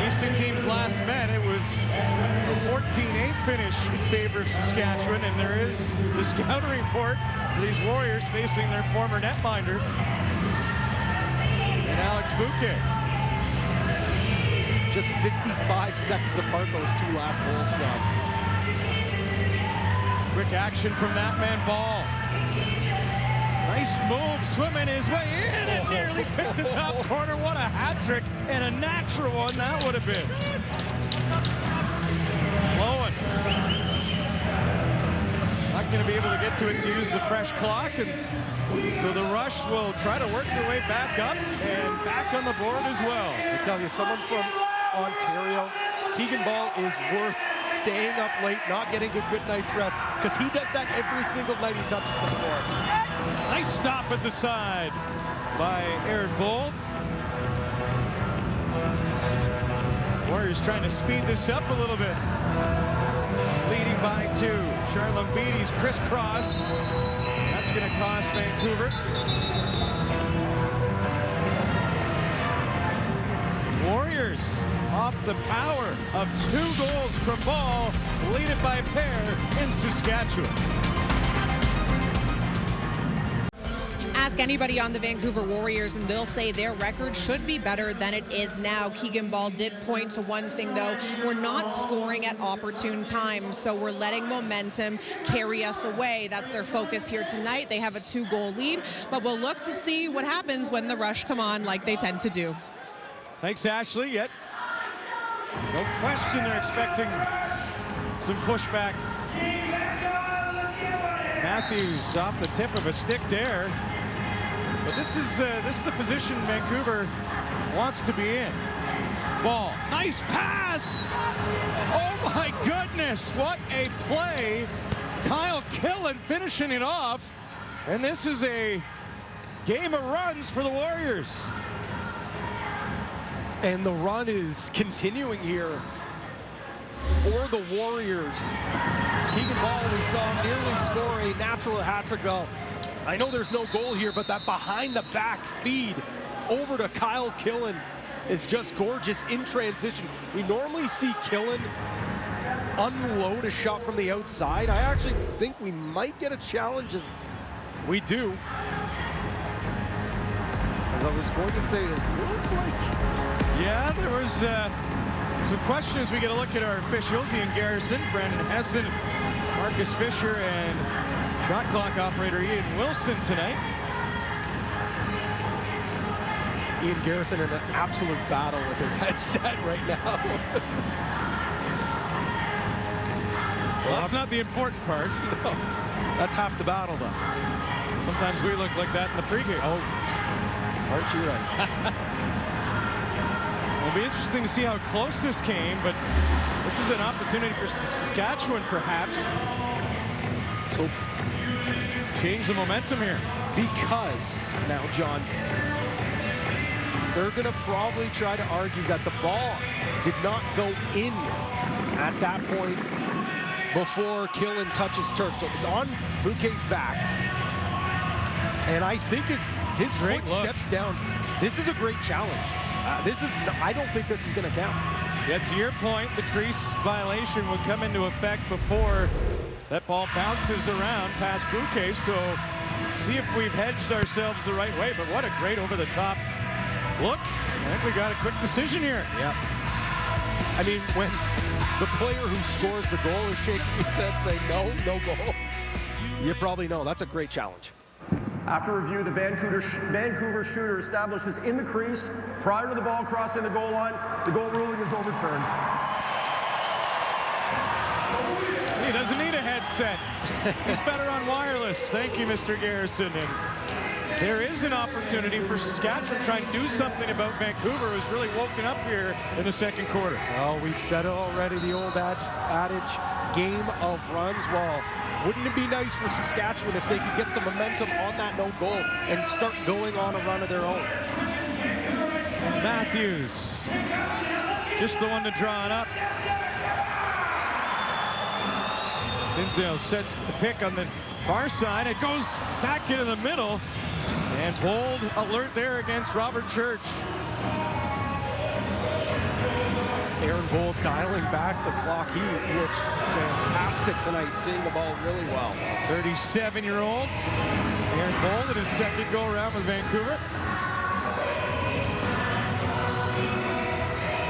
These two teams last met, it was a 14-8 finish in favor of Saskatchewan, and there is the scouting report for these Warriors facing their former netminder and Alex Bouquet. Just 55 seconds apart, those two last goals, John. Quick action from that man, Ball. Nice move, swimming his way in and nearly picked the top corner. What a hat trick, and a natural one that would have been. Lowen. Not going to be able to get to it to use the fresh clock, and so the Rush will try to work their way back up and back on the board as well. I tell you, someone from Ontario, Keegan Ball is worth staying up late, not getting a good night's rest, because he does that every single night he touches the floor. Nice stop at the side by Aaron Bold. Warriors trying to speed this up a little bit. Leading by 2. Charlotte Beatty's crisscrossed. That's going to cost Vancouver. Warriors off the power of 2 goals from Ball, lead it by a pair in Saskatchewan. Ask anybody on the Vancouver Warriors and they'll say their record should be better than it is now. Keegan Ball did point to one thing though, we're not scoring at opportune times, so we're letting momentum carry us away. That's their focus here tonight. They have a 2-goal lead, but we'll look to see what happens when the Rush come on like they tend to do. Thanks, Ashley. Yet, no question they're expecting some pushback. Matthews off the tip of a stick there. But this is the position Vancouver wants to be in. Ball, nice pass! Oh my goodness, what a play! Kyle Killen finishing it off. And this is a game of runs for the Warriors. And the run is continuing here for the Warriors. As Keegan Ball, we saw nearly score a natural hat-trick goal. I know there's no goal here, but that behind-the-back feed over to Kyle Killen is just gorgeous in transition. We normally see Killen unload a shot from the outside. I actually think we might get a challenge as we do. As I was going to say, it looked like... Yeah, there was So question as we get a look at our officials: Ian Garrison, Brandon Hessen, Marcus Fisher, and shot clock operator Ian Wilson tonight. Ian Garrison in an absolute battle with his headset right now. Well, that's not the important part. No, that's half the battle, though. Sometimes we look like that in the pregame. Oh, aren't you right? It'll be interesting to see how close this came, but this is an opportunity for Saskatchewan, perhaps, So to change the momentum here. because now, John, they're going to probably try to argue that the ball did not go in at that point before Killen touches turf. So it's on Bouquet's back. And I think as his Great foot look. steps down, this is a great challenge. I don't think this is going to count. Yeah, to your point, the crease violation would come into effect before that ball bounces around past Bouquet. So see if we've hedged ourselves the right way. But what a great over-the-top look. I think we got a quick decision here. Yep. I mean, when the player who scores the goal is shaking his head saying no goal, you probably know that's a great challenge. After review, the Vancouver shooter establishes in the crease prior to the ball crossing the goal line. The goal ruling is overturned. He doesn't need a headset. He's better on wireless. Thank you, Mr. Garrison. And there is an opportunity for Saskatchewan trying to do something about Vancouver, who's really woken up here in the second quarter. Well, we've said it already, the old adage, game of runs. Well, wouldn't it be nice for Saskatchewan if they could get some momentum on that no goal and start going on a run of their own? Matthews, just the one to draw it up. Dinsdale sets the pick on the far side. It goes back into the middle. And bold alert there against Robert Church. Aaron Bold dialing back the clock. He looks fantastic tonight, seeing the ball really well. 37-year-old Aaron Bold in his second go-around with Vancouver.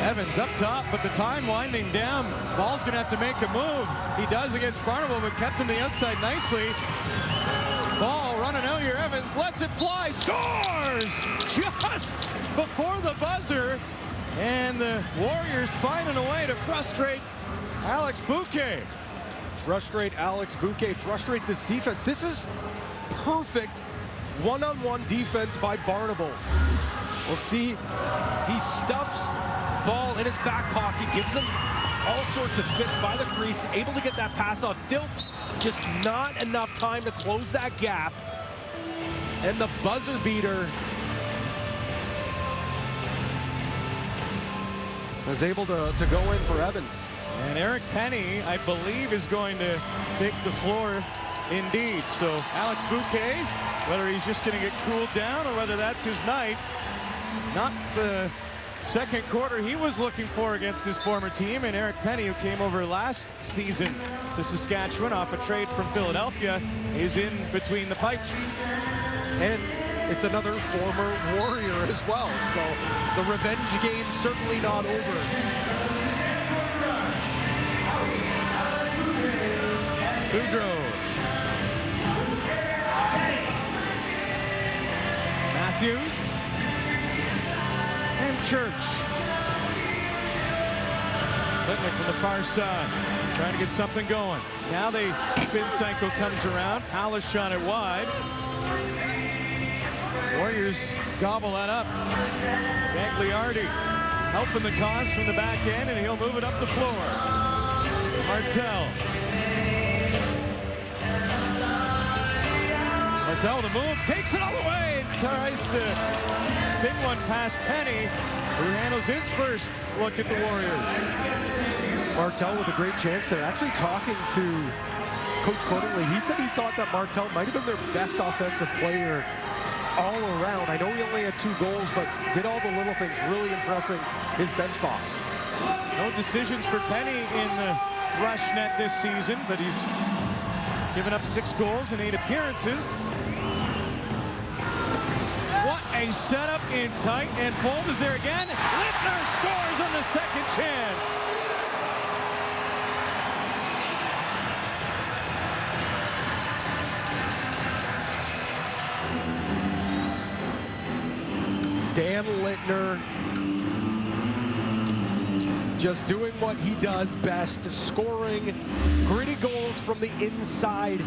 Evans up top, but the time winding down. Ball's going to have to make a move. He does against Barnable, but kept him to the outside nicely. Ball running out here. Evans lets it fly. Scores just before the buzzer. And the Warriors finding a way to frustrate Alex Bouquet. Frustrate Alex Bouquet, frustrate this defense. This is perfect one-on-one defense by Barnable. We'll see. He stuffs ball in his back pocket, gives him all sorts of fits by the crease, able to get that pass off. Dilks, just not enough time to close that gap. And the buzzer beater was able to go in for Evans. And Eric Penny, I believe, is going to take the floor indeed. So Alex Bouquet, whether he's just going to get cooled down or whether that's his night, not the second quarter he was looking for against his former team. And Eric Penny, who came over last season to Saskatchewan off a trade from Philadelphia, is in between the pipes. And it's another former Warrior as well. So the revenge game's certainly not over. Boudreau. Matthews. And Church. Litnick from the far side, trying to get something going. Now the spin cycle comes around. Powell shot it wide. Warriors gobble that up. Gagliardi helping the cause from the back end, and he'll move it up the floor. Martel. Martel the move, takes it all the way, and tries to spin one past Penny, who handles his first look at the Warriors. Martel with a great chance. They're actually talking to Coach Cordley. He said he thought that Martel might have been their best offensive player all around. I know he only had 2 goals, but did all the little things, really impressing his bench boss. No decisions for Penny in the rush net this season, but he's given up 6 goals in 8 appearances. What a setup in tight, and Bold is there again. Littner scores on the second chance. Dan Littner just doing what he does best, scoring gritty goals from the inside.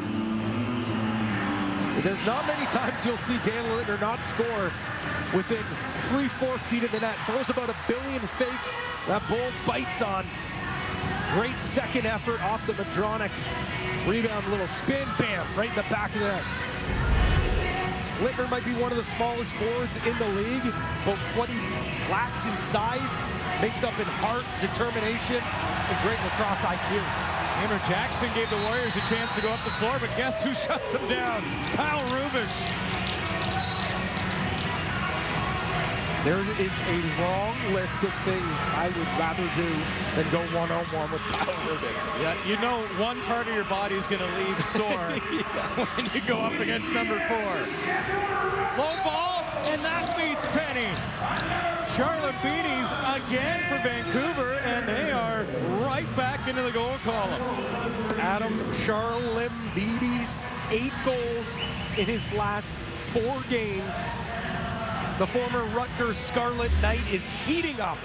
There's not many times you'll see Dan Littner not score within 3-4 feet of the net. Throws about 1 billion fakes that Bold bites on. Great second effort off the Madronic. Rebound, little spin, bam, right in the back of the net. Littner might be one of the smallest forwards in the league, but what he lacks in size makes up in heart, determination, and great lacrosse IQ. Hammer Jackson gave the Warriors a chance to go up the floor, but guess who shuts them down? Kyle Rubisch. There is a long list of things I would rather do than go one-on-one with Kyle Rubisch. Yeah, you know one part of your body is going to leave sore when you go up against number 4. Low ball, and that beats Penny. Charlotte Beatties again for Vancouver, and they are right back into the goal column. Adam Charlambides, 8 goals in his last 4 games. The former Rutgers Scarlet Knight is heating up.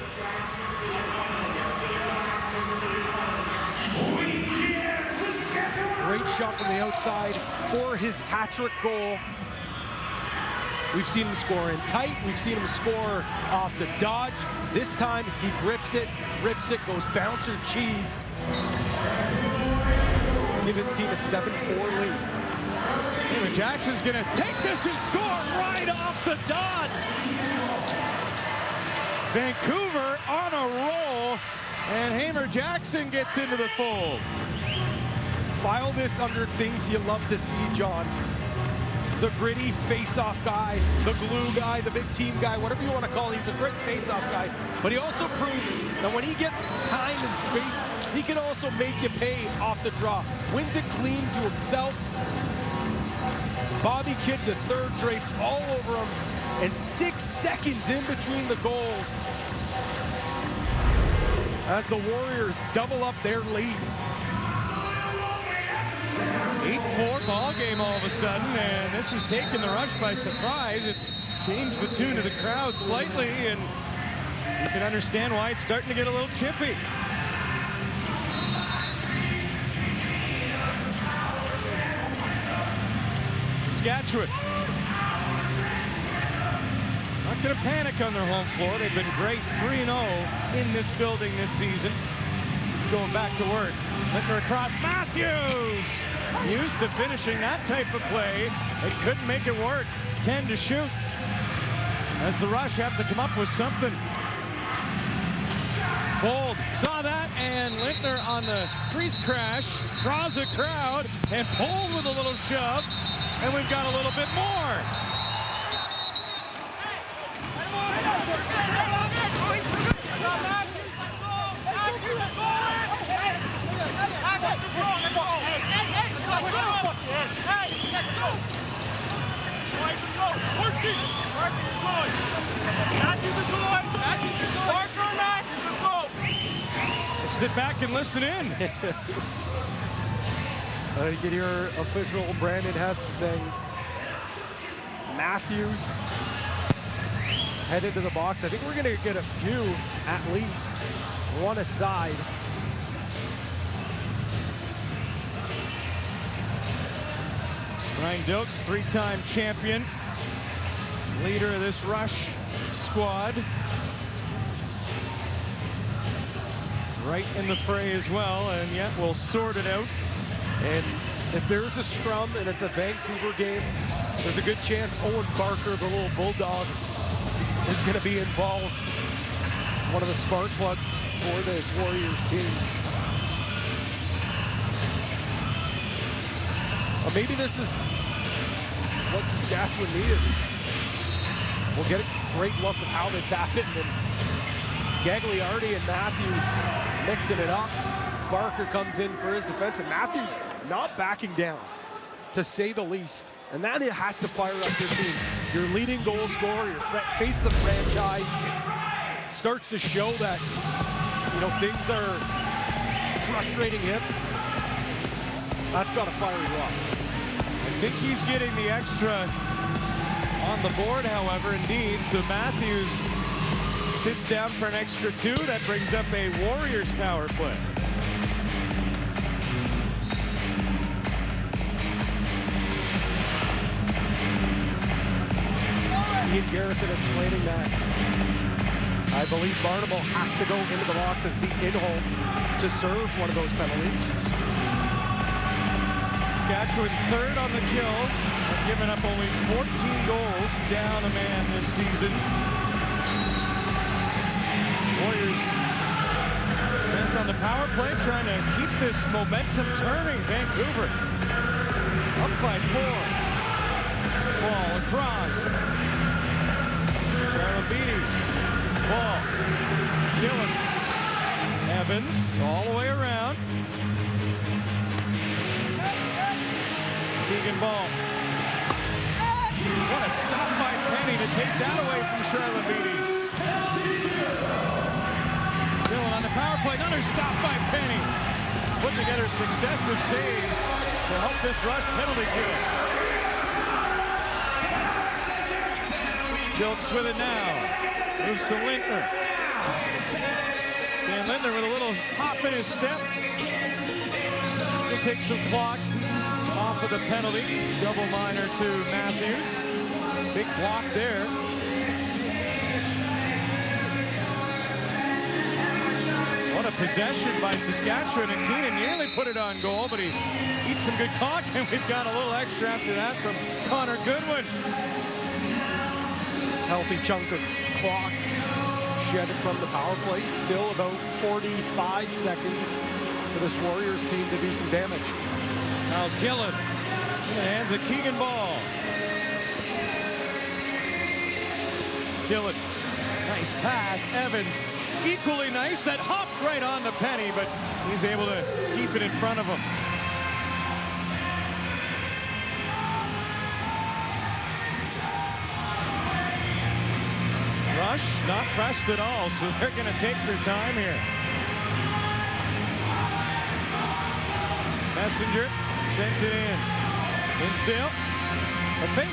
Great shot from the outside for his hat-trick goal. We've seen him score in tight. We've seen him score off the dodge. This time he grips it, rips it, goes bouncer cheese. Give his team a 7-4 lead. Hammer Jackson's gonna take this and score right off the dot. Vancouver on a roll, and Hammer Jackson gets into the fold. File this under things you love to see, John. The gritty face-off guy, the glue guy, the big team guy, whatever you want to call him. He's a great face-off guy, but he also proves that when he gets time and space, he can also make you pay off the draw. Wins it clean to himself. Bobby Kidd the third draped all over him, and 6 seconds in between the goals as the Warriors double up their lead. 8-4 ball game all of a sudden, and this has taken the Rush by surprise. It's changed the tune of the crowd slightly, and you can understand why it's starting to get a little chippy. Saskatchewan not going to panic on their home floor. They've been great, 3-0 in this building this season. He's going back to work. Littner across, Matthews! Used to finishing that type of play and couldn't make it work. 10 to shoot. As the Rush have to come up with something. Bold saw that, and Littner on the crease crash draws a crowd, and Bold with a little shove, and we've got a little bit more. Sit back and listen in. You can hear official Brandon Hessen saying, Matthews head into the box. I think we're going to get a few at least, one aside. Ryan Dilks, 3-time champion, leader of this Rush squad. Right in the fray as well, and yet we'll sort it out. And if there's a scrum and it's a Vancouver game, there's a good chance Owen Barker, the little bulldog, is going to be involved. One of the spark plugs for this Warriors team. Or maybe this is what Saskatchewan needed. We'll get a great look at how this happened. And Gagliardi and Matthews mixing it up. Barker comes in for his defense, and Matthews not backing down, to say the least. And that has to fire up your team. your leading goal scorer, your face the franchise, starts to show that, you know, things are frustrating him, that's got to fire you up. I think he's getting the extra on the board, however, indeed. So Matthews sits down for an extra 2. That brings up a Warriors power play. Ian Garrison explaining that I believe Barnable has to go into the box as the in-hole to serve one of those penalties. Saskatchewan third on the kill, have given up only 14 goals down a man this season. Warriors 10th on the power play, trying to keep this momentum turning. Vancouver up by 4. Ball across. Beatties. Ball. Gillen. Evans all the way around. Keegan Ball. What a stop by Penny to take that away from Charlotte Beatties. Gillen on the power play. Another stop by Penny. Putting together successive saves to help this rush penalty kill. Dilks with it now. Moves to Lintner. Dan Lintner with a little hop in his step. He'll take some clock off of the penalty. Double minor to Matthews. Big block there. What a possession by Saskatchewan, and Keenan nearly put it on goal, but he eats some good clock, and we've got a little extra after that from Connor Goodwin. Healthy chunk of clock shedded from the power play. Still about 45 seconds for this Warriors team to do some damage. Now Gillen in the hands of Keegan Ball. Gillen, nice pass. Evans, equally nice. That hopped right on the Penny, but he's able to keep it in front of him. Rush not pressed at all, so they're going to take their time here. Messenger sent it in. Hinsdale, a fake,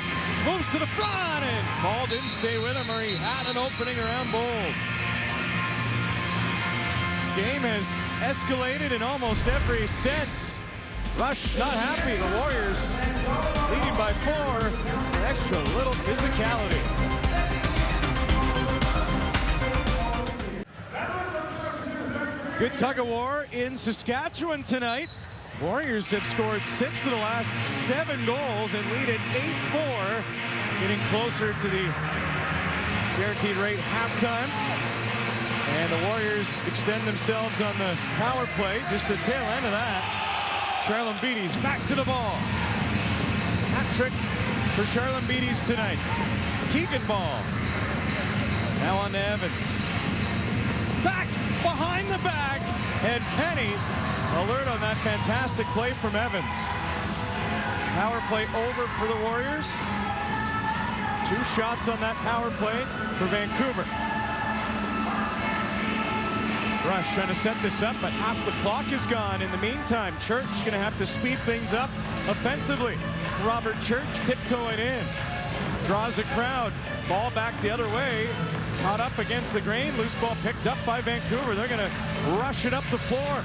moves to the front, and ball didn't stay with him, or he had an opening around Bold. This game has escalated in almost every sense. Rush not happy. The Warriors leading by 4. An extra little physicality. Good tug of war in Saskatchewan tonight. Warriors have scored 6 of the last 7 goals and lead at 8-4, getting closer to the guaranteed rate halftime. And the Warriors extend themselves on the power play. Just the tail end of that. Charlotte Beatties back to the ball. Hat trick for Charlotte Beatties tonight. Keegan Ball. Now on to Evans. Back behind the back, and Penny alert on that fantastic play from Evans. Power play over for the Warriors. 2 shots on that power play for Vancouver. Rush trying to set this up, but half the clock is gone. In the meantime, Church going to have to speed things up offensively. Robert Church tiptoeing in. Draws a crowd. Ball back the other way. Caught up against the grain. Loose ball picked up by Vancouver. They're going to rush it up the floor.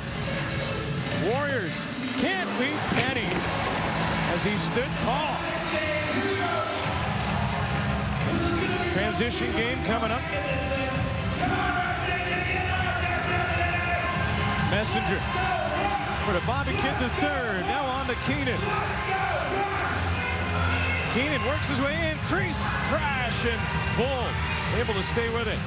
Warriors can't beat Penny as he stood tall. Transition game coming up. Messenger for the Bobby Kidd III. Now on to Keenan. Keenan works his way in. Crease, crash, and Bull able to stay with it.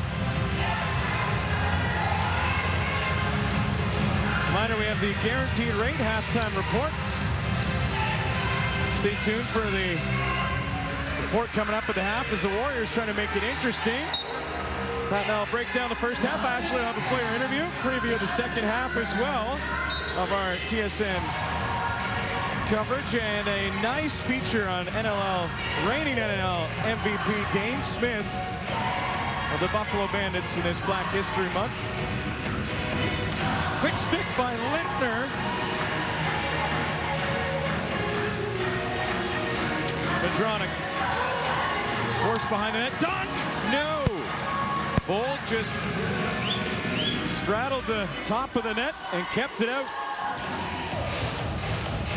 Reminder, we have the guaranteed rate halftime report. Stay tuned for the report coming up at the half as the Warriors trying to make it interesting. Pat and I'll break down the first half. Ashley will have a player interview, preview of the second half as well of our TSN coverage and a nice feature on NLL, reigning NLL MVP Dane Smith of the Buffalo Bandits in this Black History Month. Quick stick by Lintner. Medronic forced behind the net. Dunk! No! Bold just straddled the top of the net and kept it out.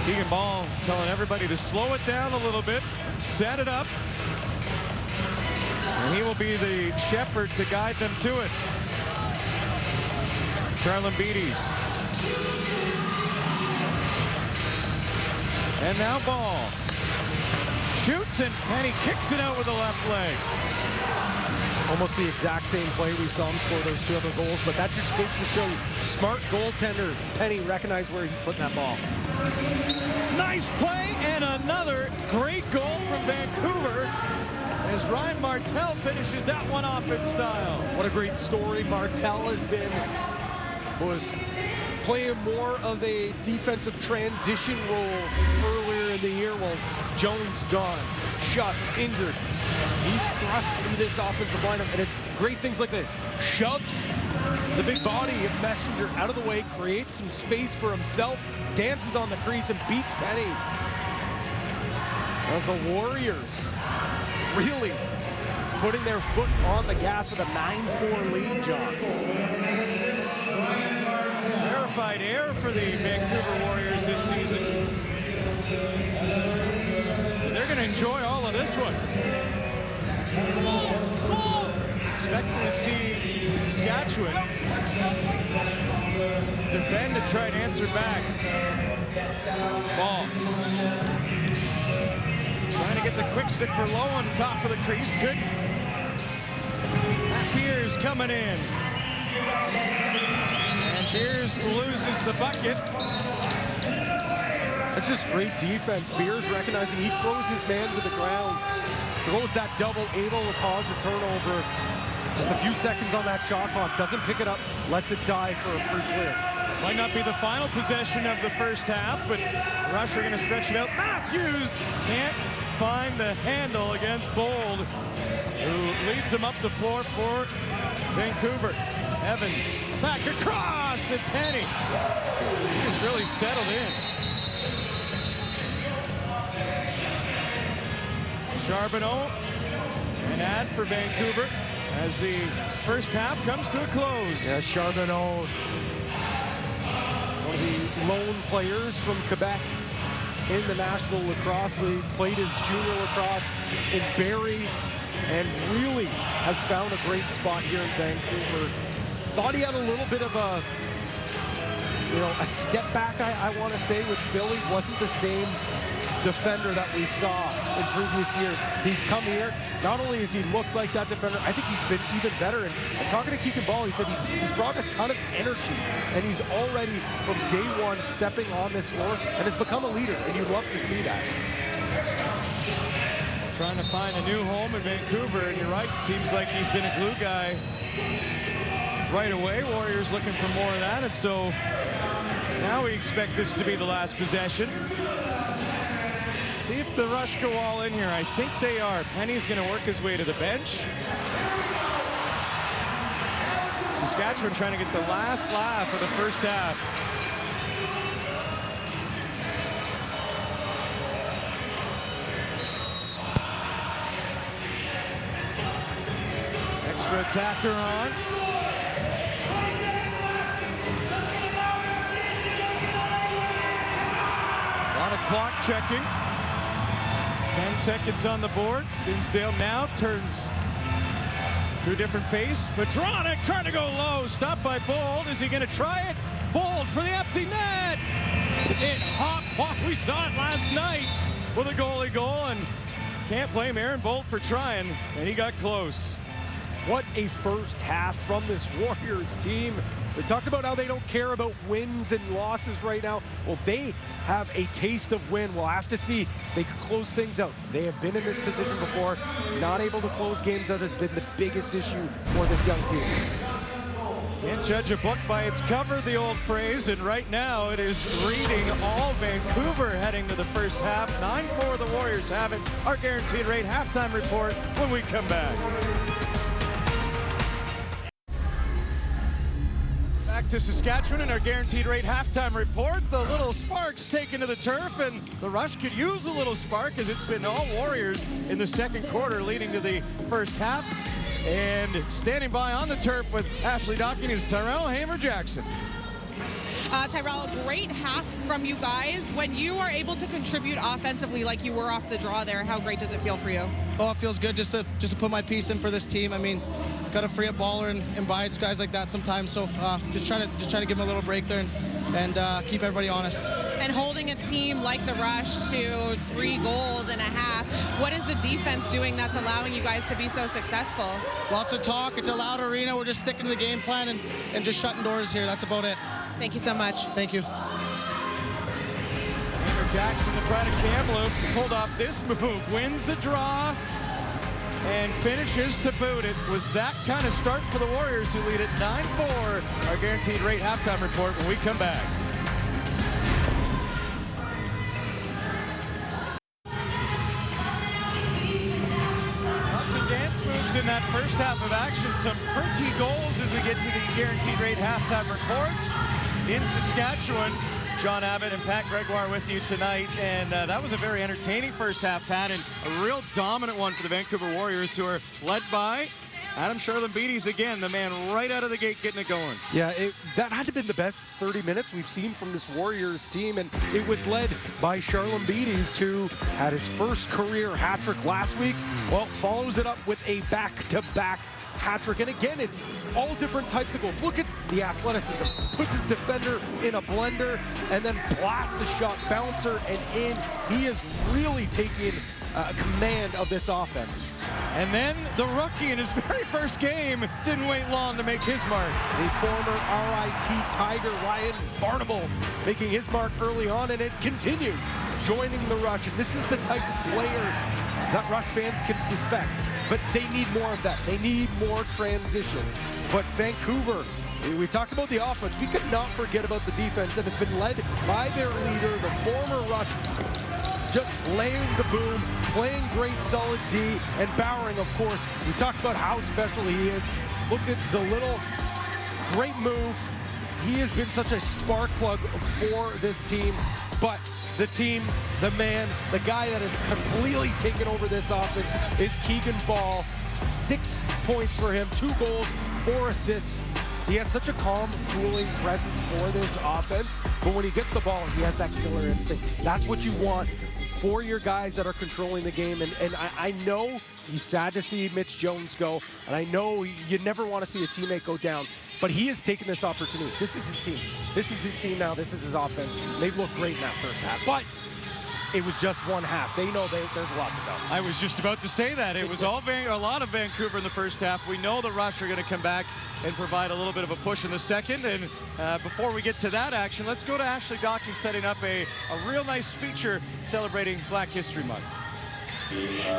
Keegan Ball telling everybody to slow it down a little bit, set it up, and he will be the shepherd to guide them to it. Charlin Beatties. And now Ball shoots, and Penny kicks it out with the left leg. Almost the exact same play we saw him score those 2 other goals, but that just goes to show you, smart goaltender Penny recognized where he's putting that ball. Nice play, and another great goal from Vancouver as Ryan Martel finishes that one off in style. What a great story Martel was playing more of a defensive transition role earlier in the year while Jones gone, just injured. He's thrust into this offensive lineup, and it's great things like that. Shoves the big body of Messenger out of the way, creates some space for himself, dances on the crease, and beats Penny. As the Warriors really putting their foot on the gas with a 9-4 lead, John. Verified error for the Vancouver Warriors this season. But they're going to enjoy all of this one. Expecting to see Saskatchewan defend and try and answer back. Ball. Trying to get the quick stick for low on top of the crease. Couldn't. Matt Beers coming in. And Beers loses the bucket. That's just great defense. Beers recognizing he throws his man to the ground. Throws that double, able to cause a turnover. Just a few seconds on that shot clock. Doesn't pick it up. Lets it die for a free clear. Might not be the final possession of the first half, but Rush are going to stretch it out. Matthews can't find the handle against Bold, who leads him up the floor for Vancouver. Evans back across to Penny. He's really settled in. Charbonneau, an ad for Vancouver as the first half comes to a close. Yeah, Charbonneau, one of the lone players from Quebec in the National Lacrosse League, played his junior lacrosse in Barrie, and really has found a great spot here in Vancouver. Thought he had a little bit of a, a step back, I want to say, with Philly. Wasn't the same defender that we saw in previous years. He's come here, not only has he looked like that defender, I think he's been even better. And talking to Keegan Ball, he said he's brought a ton of energy, and he's already from day one stepping on this floor and has become a leader, and you love to see that. Trying to find a new home in Vancouver, and you're right, seems like he's been a glue guy right away. Warriors looking for more of that, and so now we expect this to be the last possession. See if the Rush go all in here. I think they are. Penny's going to work his way to the bench. Saskatchewan trying to get the last laugh of the first half. Extra attacker on. A lot of clock checking. 10 seconds on the board. Dinsdale now turns to a different face. Medronic trying to go low. Stopped by Bold. Is he going to try it? Bold for the empty net. It hopped. We saw it last night with a goalie goal, and can't blame Aaron Bolt for trying, and he got close. What a first half from this Warriors team. We talked about how they don't care about wins and losses right now. Well, they have a taste of win. We'll have to see if they can close things out. They have been in this position before. Not able to close games out has been the biggest issue for this young team. Can't judge a book by its cover, the old phrase, and right now it is reading all Vancouver heading to the first half. 9-4 the Warriors have it. Our guaranteed rate halftime report when we come back. Back to Saskatchewan and our guaranteed rate halftime report. The little sparks taken to the turf, and the Rush could use a little spark as it's been all Warriors in the second quarter leading to the first half. And standing by on the turf with Ashley Docking is Tyrell Hamer-Jackson. Tyrell, a great half from you guys. When you are able to contribute offensively like you were off the draw there, how great does it feel for you? Oh, it feels good just to put my piece in for this team. I mean, got to free up baller and bites guys like that sometimes. So just try to give them a little break there and keep everybody honest. And holding a team like the Rush to 3 goals and a half, what is the defense doing that's allowing you guys to be so successful? Lots of talk. It's a loud arena. We're just sticking to the game plan and just shutting doors here. That's about it. Thank you so much. Thank you. Hamer-Jackson, the pride of Kamloops, pulled off this move, wins the draw, and finishes to boot. It was that kind of start for the Warriors, who lead at 9-4. Our guaranteed rate halftime report when we come back. Lots of dance moves in that first half of action. Some pretty goals as we get to the guaranteed rate halftime reports in Saskatchewan. John Abbott and Pat Gregoire with you tonight, and that was a very entertaining first half, Pat, and a real dominant one for the Vancouver Warriors, who are led by Adam Charlambides again, the man right out of the gate getting it going. Yeah, that had to have been the best 30 minutes we've seen from this Warriors team, and it was led by Charlambides, who had his first career hat trick last week. Well, follows it up with a back-to-back hat trick, and again, it's all different types of goals. Look at the athleticism. Puts his defender in a blender and then blasts the shot, bouncer, and in. He is really taking command of this offense. And then the rookie in his very first game didn't wait long to make his mark. The former RIT Tiger, Ryan Barnable, making his mark early on, and it continued, joining the Rush. And this is the type of player that Rush fans can suspect. But they need more of that. They need more transition. But Vancouver, we talked about the offense. We could not forget about the defense, and it's been led by their leader, the former Rush, just laying the boom, playing great solid D, and Bowering, of course. We talked about how special he is. Look at the little great move. He has been such a spark plug for this team, but the team, the man, the guy that has completely taken over this offense is Keegan Ball. 6 points for him, 2 goals, 4 assists. He has such a calm, cooling presence for this offense, but when he gets the ball, he has that killer instinct. That's what you want for your guys that are controlling the game, and I know he's sad to see Mitch Jones go, and I know you never want to see a teammate go down, but he has taken this opportunity. This is his team. This is his team now. This is his offense. They've looked great in that first half, but it was just one half. They know there's a lot to go. I was just about to say that. It was a lot of Vancouver in the first half. We know the Rush are going to come back and provide a little bit of a push in the second. And before we get to that action, let's go to Ashley Docking setting up a real nice feature celebrating Black History Month.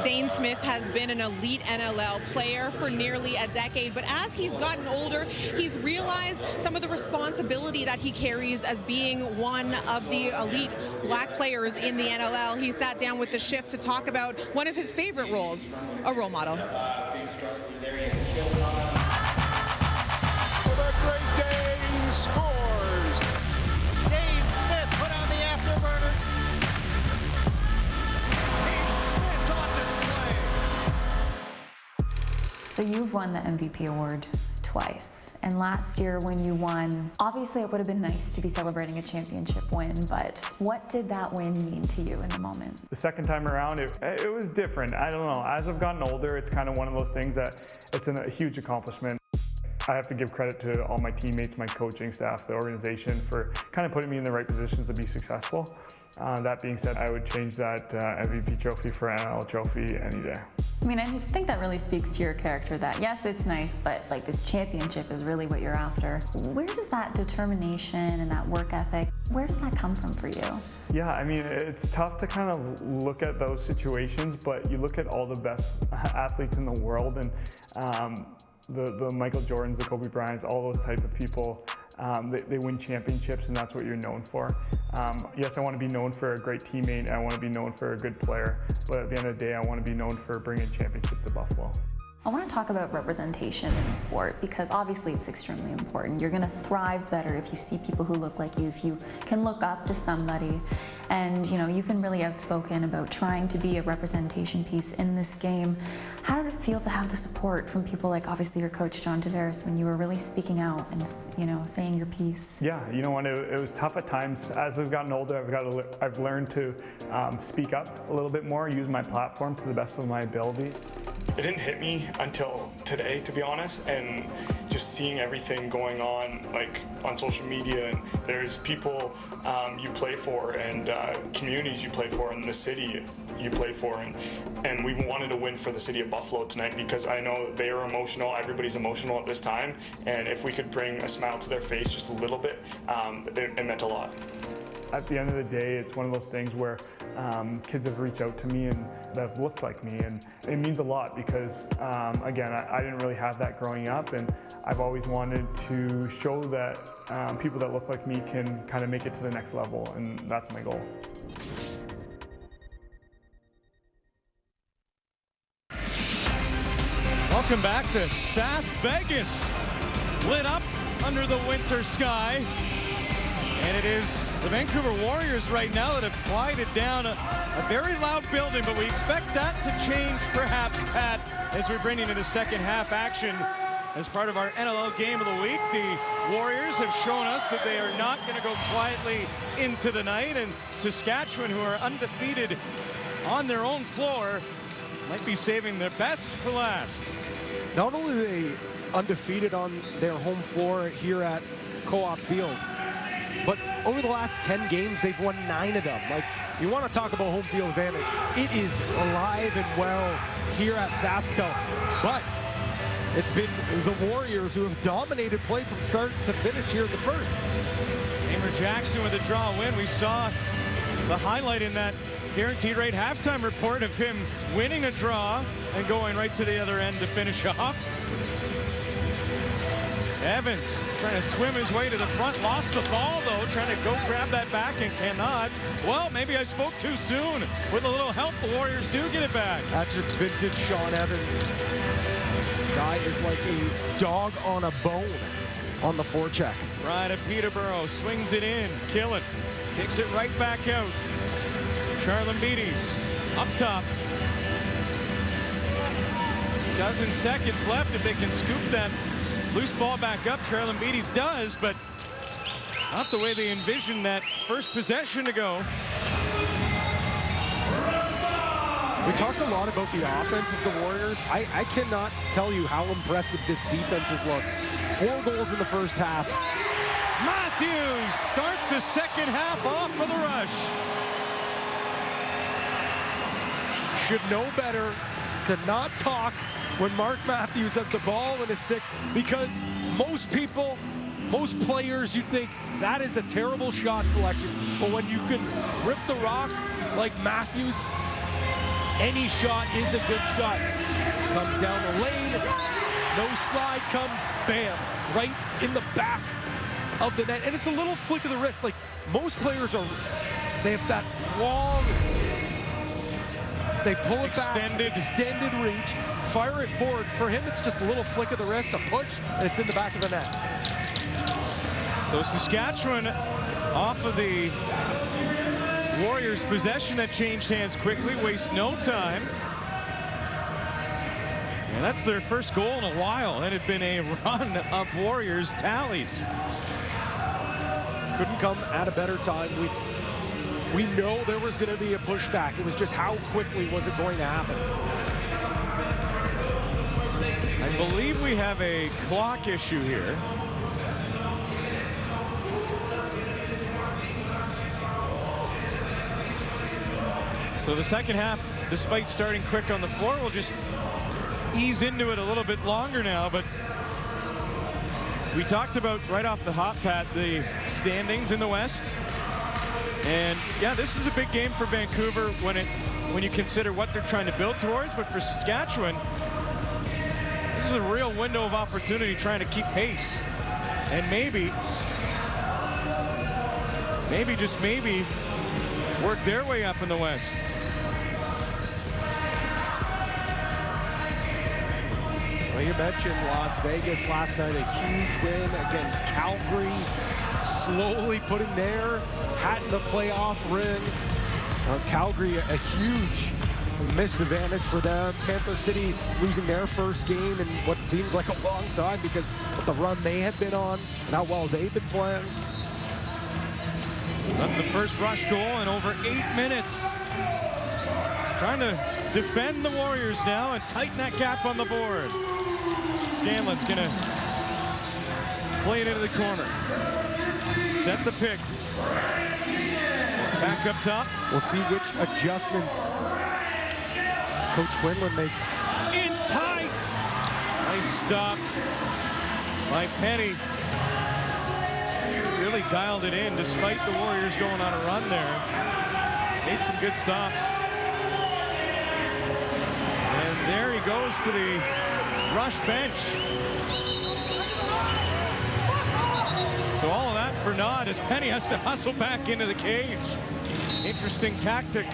Dane Smith has been an elite NLL player for nearly a decade, but as he's gotten older, he's realized some of the responsibility that he carries as being one of the elite black players in the NLL. He sat down with the Shift to talk about one of his favorite roles, a role model. Great Dane scores. Dane Smith put on the afterburner. Dane Smith on display. So you've won the MVP award twice. And last year when you won, obviously it would have been nice to be celebrating a championship win, but what did that win mean to you in the moment? The second time around, it was different. I don't know. As I've gotten older, it's kind of one of those things that it's a huge accomplishment. I have to give credit to all my teammates, my coaching staff, the organization for kind of putting me in the right position to be successful. That being said, I would change that MVP trophy for an NLL trophy any day. I mean, I think that really speaks to your character that, yes, it's nice, but like this championship is really what you're after. Where does that determination and that work ethic, where does that come from for you? Yeah, I mean, it's tough to kind of look at those situations, but you look at all the best athletes in the world, and The Michael Jordans, the Kobe Bryants, all those type of people, they win championships, and that's what you're known for. Yes, I want to be known for a great teammate, and I want to be known for a good player, but at the end of the day, I want to be known for bringing championship to Buffalo. I want to talk about representation in sport because obviously it's extremely important. You're going to thrive better if you see people who look like you, if you can look up to somebody. And you know, you've been really outspoken about trying to be a representation piece in this game. How did it feel to have the support from people like obviously your coach John Tavares when you were really speaking out and, you know, saying your piece? Yeah, you know what, it was tough at times. As I've gotten older, I've learned to speak up a little bit more, use my platform to the best of my ability. It didn't hit me until today, to be honest, and just seeing everything going on, like on social media, and there's people you play for and communities you play for in the city you play for, and we wanted to win for the city of Buffalo tonight because I know they are emotional, everybody's emotional at this time, and if we could bring a smile to their face just a little bit, it meant a lot. At the end of the day, it's one of those things where kids have reached out to me and that have looked like me, and it means a lot because, again, I didn't really have that growing up, and I've always wanted to show that people that look like me can kind of make it to the next level, and that's my goal. Welcome back to Sask Vegas, lit up under the winter sky. And it is the Vancouver Warriors right now that have quieted down a very loud building, but we expect that to change perhaps, Pat, as we bring into the second half action. As part of our NLL Game of the Week, the Warriors have shown us that they are not going to go quietly into the night, and Saskatchewan, who are undefeated on their own floor, might be saving their best for last. Not only are they undefeated on their home floor here at Co-op Field, but over the last 10 games, they've won 9 of them. Like, you want to talk about home field advantage. It is alive and well here at Saskatoon. But it's been the Warriors who have dominated play from start to finish here in the first. Amer Jackson with a draw win. We saw the highlight in that Guaranteed Rate halftime report of him winning a draw and going right to the other end to finish off. Evans trying to swim his way to the front, lost the ball though, trying to go grab that back and cannot. Well, maybe I spoke too soon. With a little help, the Warriors do get it back. That's just vintage Sean Evans. Guy is like a dog on a bone on the forecheck. Right at Peterborough, swings it in, Killen kicks it right back out. Charlambides up top. Dozen seconds left if they can scoop that loose ball back up. Charlambides does, but not the way they envisioned that first possession to go. We talked a lot about the offense of the Warriors. I cannot tell you how impressive this defense has looked. 4 goals in the first half. Matthews starts the second half off for the rush. Should know better to not talk when Mark Matthews has the ball in his stick, because most people, most players, you'd think that is a terrible shot selection. But when you can rip the rock like Matthews, any shot is a good shot. Comes down the lane, no slide comes, bam, right in the back of the net. And it's a little flick of the wrist. Like most players they have that long, they pull it back, extended reach, fire it forward. For him, it's just a little flick of the wrist, a push, and it's in the back of the net. So Saskatchewan off of the Warriors' possession that changed hands quickly, waste no time. And that's their first goal in a while. It had been a run of Warriors tallies. Couldn't come at a better time. We know there was going to be a pushback. It was just how quickly was it going to happen. I believe we have a clock issue here. So the second half, despite starting quick on the floor, will just ease into it a little bit longer now. But we talked about right off the hop, Pat, the standings in the West. And yeah, this is a big game for Vancouver when you consider what they're trying to build towards. But for Saskatchewan, This is a real window of opportunity trying to keep pace. And maybe, just maybe, work their way up in the West. Well, you mentioned Las Vegas last night, a huge win against Calgary, slowly putting their hat in the playoff ring. Calgary, a huge missed advantage for them. Panther City losing their first game in what seems like a long time because of the run they had been on and how well they've been playing. That's the first rush goal in over 8 minutes. Trying to defend the Warriors now and tighten that gap on the board. Scanlon's gonna play it into the corner. Set the pick. Back up top. We'll see which adjustments Coach Quinlan makes. In tight. Nice stop by Penny. Really dialed it in despite the Warriors going on a run there. Made some good stops. And there he goes to the rush bench. So all of that for naught as Penny has to hustle back into the cage. Interesting tactic.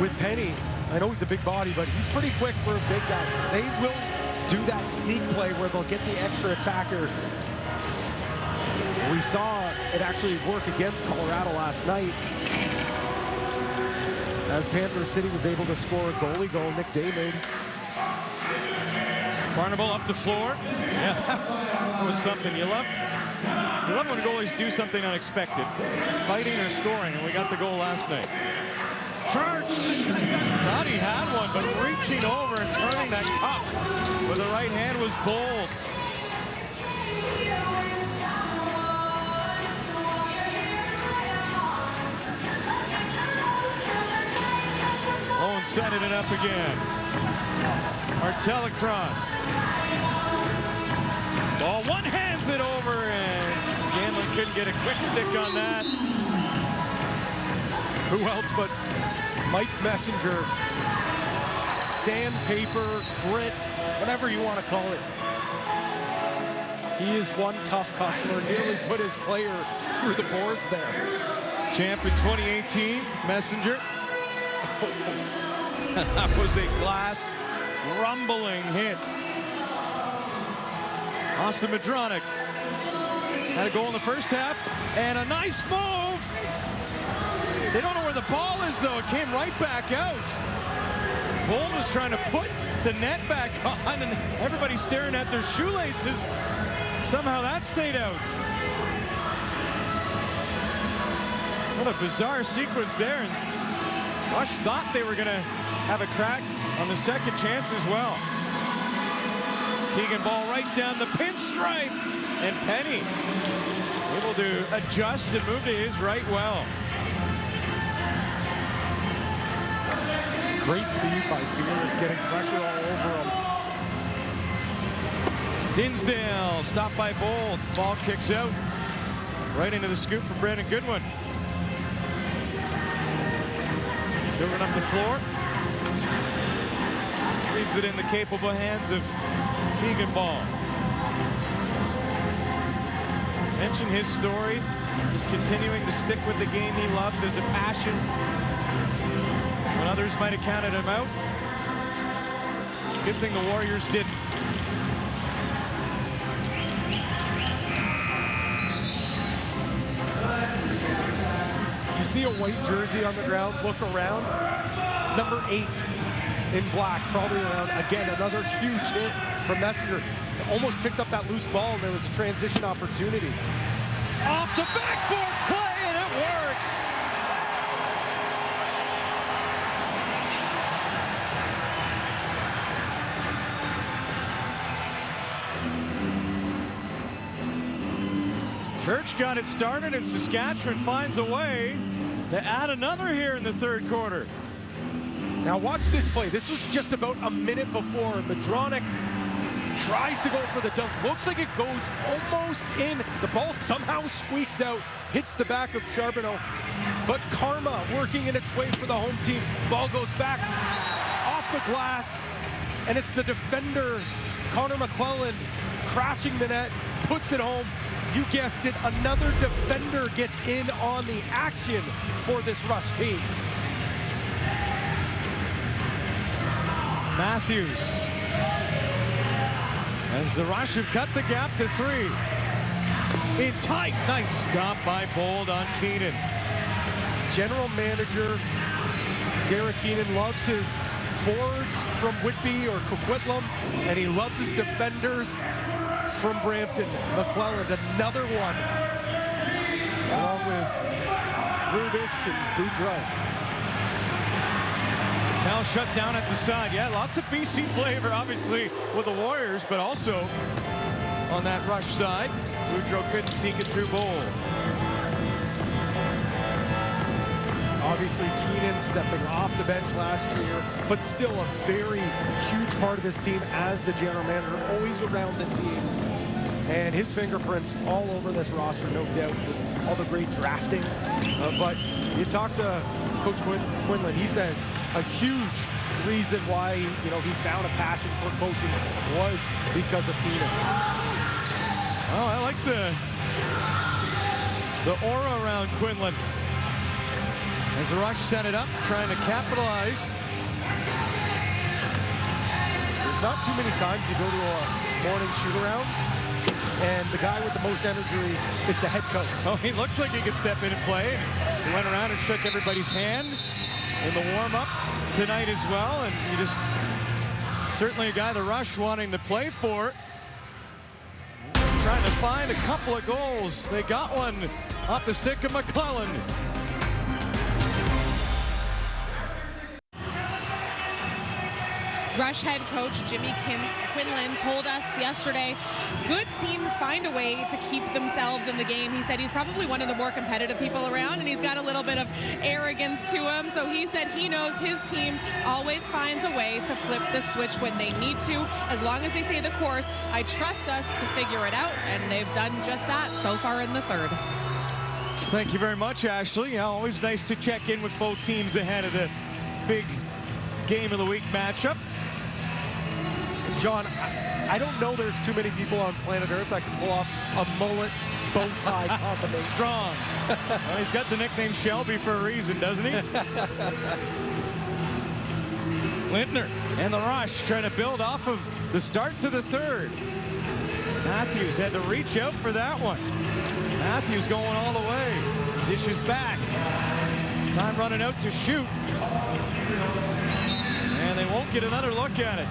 With Penny, I know he's a big body, but he's pretty quick for a big guy. They will do that sneak play where they'll get the extra attacker. We saw it actually work against Colorado last night as Panther City was able to score a goalie goal. Nick Day made. Barnable up the floor. Yeah, that was something. You love when goalies do something unexpected, fighting or scoring, and we got the goal last night. Church thought he had one, but reaching over and turning that cuff with the right hand was bold. Owen setting it up again. Martel across. Ball one hands it over, and Scanlon couldn't get a quick stick on that. Who else but Mike Messenger? Sandpaper, grit, whatever you want to call it. He is one tough customer, nearly put his player through the boards there. Champ in 2018, Messenger. That was a glass rumbling hit. Austin Madronic had a goal in the first half and a nice move. They don't know where the ball is though. It came right back out. Bold was trying to put the net back on and everybody staring at their shoelaces. Somehow that stayed out. What a bizarre sequence there. And Rush thought they were gonna have a crack on the second chance as well. Keegan ball right down the pinstripe, and Penny able to adjust and move to his right well. Great feed by Beers, getting pressure all over him. Dinsdale stopped by Bold. Ball kicks out right into the scoop for Brandon Goodwin. Goodwin up the floor. Leaves it in the capable hands of Keegan Ball. Mention his story. He's continuing to stick with the game he loves as a passion. When others might have counted him out. Good thing the Warriors didn't. You see a white jersey on the ground, look around. Number 8 in black, probably around. Again, another huge hit from Messenger. Almost picked up that loose ball, and there was a transition opportunity. Off the backboard play, and it works. Church got it started, and Saskatchewan finds a way to add another here in the third quarter. Now watch this play. This was just about a minute before. Madronic tries to go for the dunk. Looks like it goes almost in. The ball somehow squeaks out, hits the back of Charbonneau. But karma working in its way for the home team. Ball goes back off the glass, and it's the defender, Connor McClelland, crashing the net, puts it home. You guessed it, another defender gets in on the action for this Rush team. Matthews. As the Rush have cut the gap to 3. In tight, nice stop by Bold on Keenan. General manager Derek Keenan loves his forwards from Whitby or Coquitlam, and he loves his defenders from Brampton. McClelland, another one, along with Rudish and Boudreau. Towel shut down at the side. Yeah, lots of BC flavor, obviously, with the Warriors, but also on that Rush side. Boudreau couldn't sneak it through Bold. Obviously, Keenan stepping off the bench last year, but still a very huge part of this team as the general manager, always around the team. And his fingerprints all over this roster, no doubt, with all the great drafting. But you talk to Coach Quinlan, he says a huge reason why he found a passion for coaching was because of Keenan. Oh, I like the aura around Quinlan. As the Rush set it up, trying to capitalize. There's not too many times you go to a morning shoot-around and the guy with the most energy is the head coach. Oh, he looks like he could step in and play. He went around and shook everybody's hand in the warm-up tonight as well, and he just certainly a guy the Rush wanting to play for. Trying to find a couple of goals. They got one off the stick of McClelland. Rush head coach Jimmy Quinlan told us yesterday, good teams find a way to keep themselves in the game. He said he's probably one of the more competitive people around, and he's got a little bit of arrogance to him. So he said he knows his team always finds a way to flip the switch when they need to. As long as they stay the course, I trust us to figure it out, and they've done just that so far in the third. Thank you very much, Ashley. Yeah, always nice to check in with both teams ahead of the big game of the week matchup. John, I don't know there's too many people on planet Earth that can pull off a mullet bow tie combination. Strong. Well, he's got the nickname Shelby for a reason, doesn't he? Lintner and the Rush trying to build off of the start to the third. Matthews had to reach out for that one. Matthews going all the way. Dishes back. Time running out to shoot. And they won't get another look at it.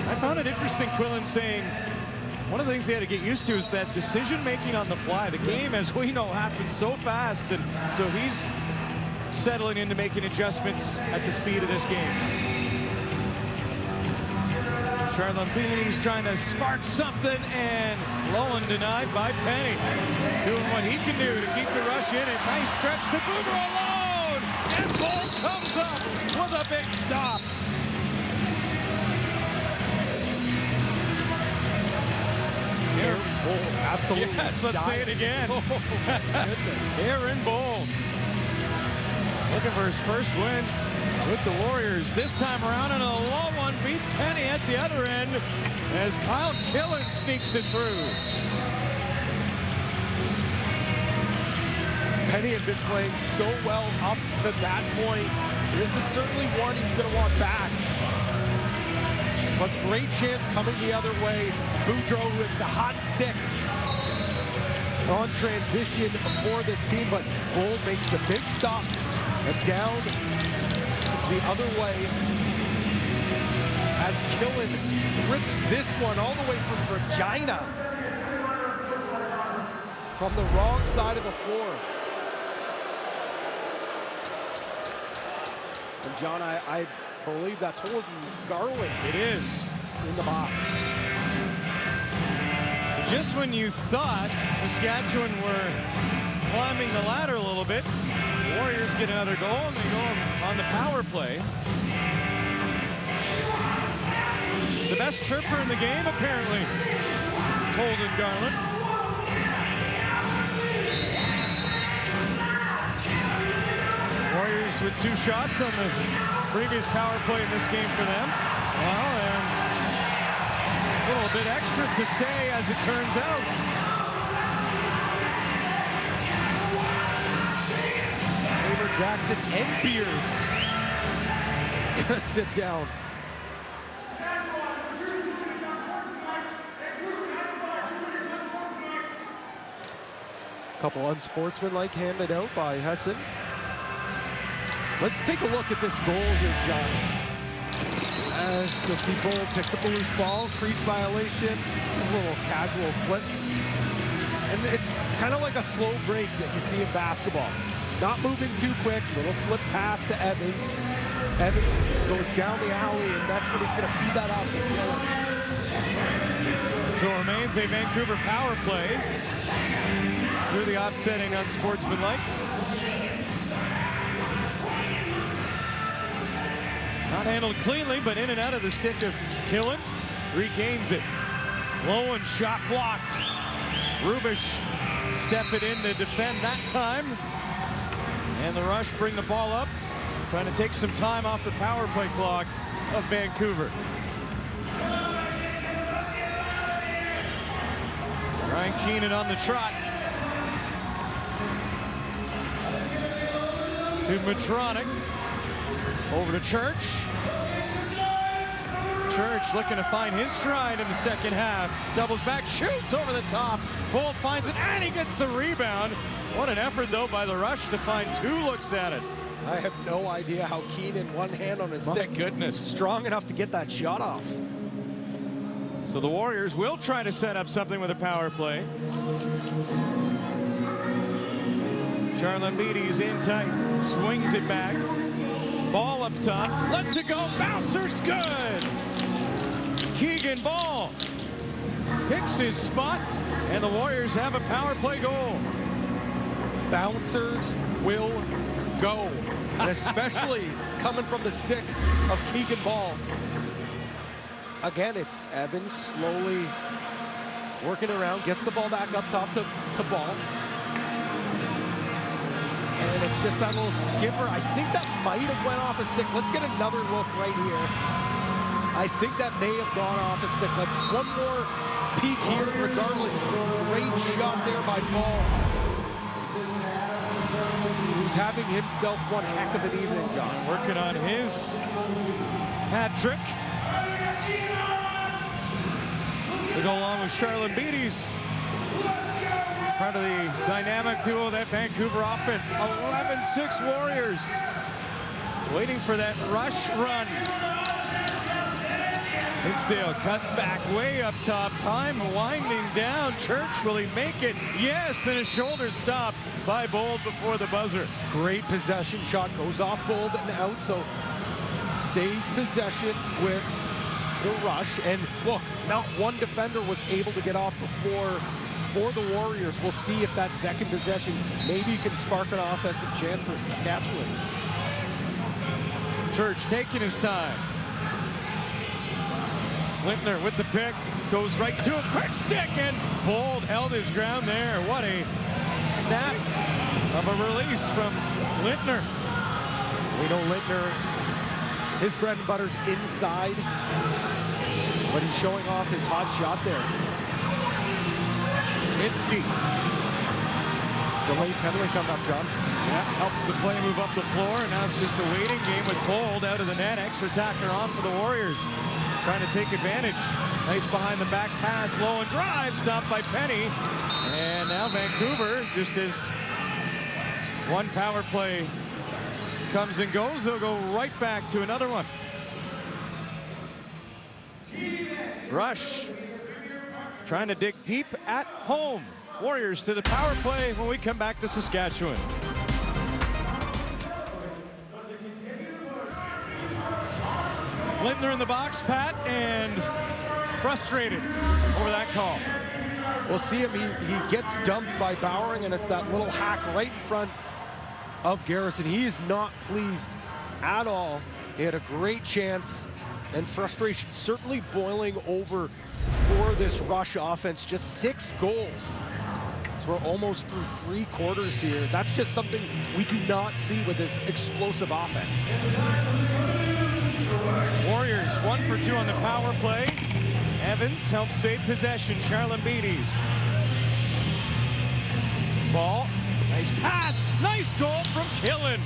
I found it interesting, Quillen saying one of the things they had to get used to is that decision-making on the fly. The game, as we know, happens so fast, and so he's settling into making adjustments at the speed of this game. Charlambini's trying to spark something, and low and denied by Penny. Doing what he can do to keep the Rush in it. Nice stretch to Boudreau alone, and Bolt comes up with a big stop. Aaron Bold, absolutely. Yes, let's say it again. Aaron Bold. Looking for his first win with the Warriors. This time around, and a low one beats Penny at the other end as Kyle Killen sneaks it through. Penny had been playing so well up to that point. This is certainly one he's going to want back. But great chance coming the other way. Boudreau, who is the hot stick on transition for this team, but Bold makes the big stop and down the other way as Killen rips this one all the way from Regina, from the wrong side of the floor. And John, I believe that's Holden Garland. It is. In the box. So just when you thought Saskatchewan were climbing the ladder a little bit, Warriors get another goal, and they go on the power play. The best chirper in the game, apparently, Holden Garland. Warriors with 2 shots on the previous power play in this game for them. Well, and a little bit extra to say as it turns out. Hamer, Jackson, and Beers gonna sit down. Couple unsportsmanlike handed out by Hessen. Let's take a look at this goal here, John. As you'll see, Bull picks up a loose ball, crease violation, just a little casual flip. And it's kind of like a slow break that you see in basketball. Not moving too quick, little flip pass to Evans. Evans goes down the alley, and that's when he's going to feed that off the floor. So it remains a Vancouver power play through the offsetting unsportsmanlike. Not handled cleanly, but in and out of the stick of Killen. Regains it. Lowen shot blocked. Rubish step it in to defend that time. And the Rush bring the ball up, trying to take some time off the power play clock of Vancouver. Ryan Keenan on the trot. To Medtronic. Over to Church. Church looking to find his stride in the second half. Doubles back, shoots over the top. Bolt finds it, and he gets the rebound. What an effort, though, by the Rush to find 2 looks at it. I have no idea how Keenan, one hand on his stick. My goodness. Strong enough to get that shot off. So the Warriors will try to set up something with a power play. Charlotte Beatty's in tight, swings it back. Ball up top, lets it go, bouncer's good. Keegan Ball picks his spot, and the Warriors have a power play goal. Bouncers will go, and especially coming from the stick of Keegan Ball. Again, it's Evans slowly working around, gets the ball back up top to Ball. And it's just that little skipper. I think that might have went off a stick. Let's get another look right here. I think that may have gone off a stick. Let's one more peek here. Regardless, great shot there by Ball, who's having himself one heck of an evening, John. Working on his hat trick to go along with Charlotte Beatty's. Part of the dynamic duo of that Vancouver offense. 11-6 Warriors. Waiting for that rush run. Hinsdale cuts back way up top. Time winding down. Church, will he make it? Yes, and his shoulder stopped by Bold before the buzzer. Great possession shot. Goes off Bold and out, so stays possession with the Rush. And look, not one defender was able to get off the floor for the Warriors. We'll see if that second possession maybe can spark an offensive chance for Saskatchewan. Church taking his time. Lintner with the pick, goes right to him, quick stick, and Bold held his ground there. What a snap of a release from Lintner. We know Lintner, his bread and butter's inside, but he's showing off his hot shot there. Minsky. Delayed penalty coming up, John. Yeah, helps the play move up the floor, and now it's just a waiting game with Bold out of the net. Extra tacker on for the Warriors, trying to take advantage. Nice behind the back pass, low and drive, stopped by Penny. And now Vancouver, just as one power play comes and goes, they'll go right back to another one. Rush trying to dig deep at home. Warriors to the power play when we come back to Saskatchewan. Lintner in the box, Pat, and frustrated over that call. We'll see him, he gets dumped by Bowering, and it's that little hack right in front of Garrison. He is not pleased at all. He had a great chance, and frustration certainly boiling over for this Rush offense. Just 6 goals. So we're almost through 3 quarters here. That's just something we do not see with this explosive offense. Warriors 1 for 2 on the power play. Evans helps save possession. Charlene Beatties. Ball. Nice pass. Nice goal from Killen.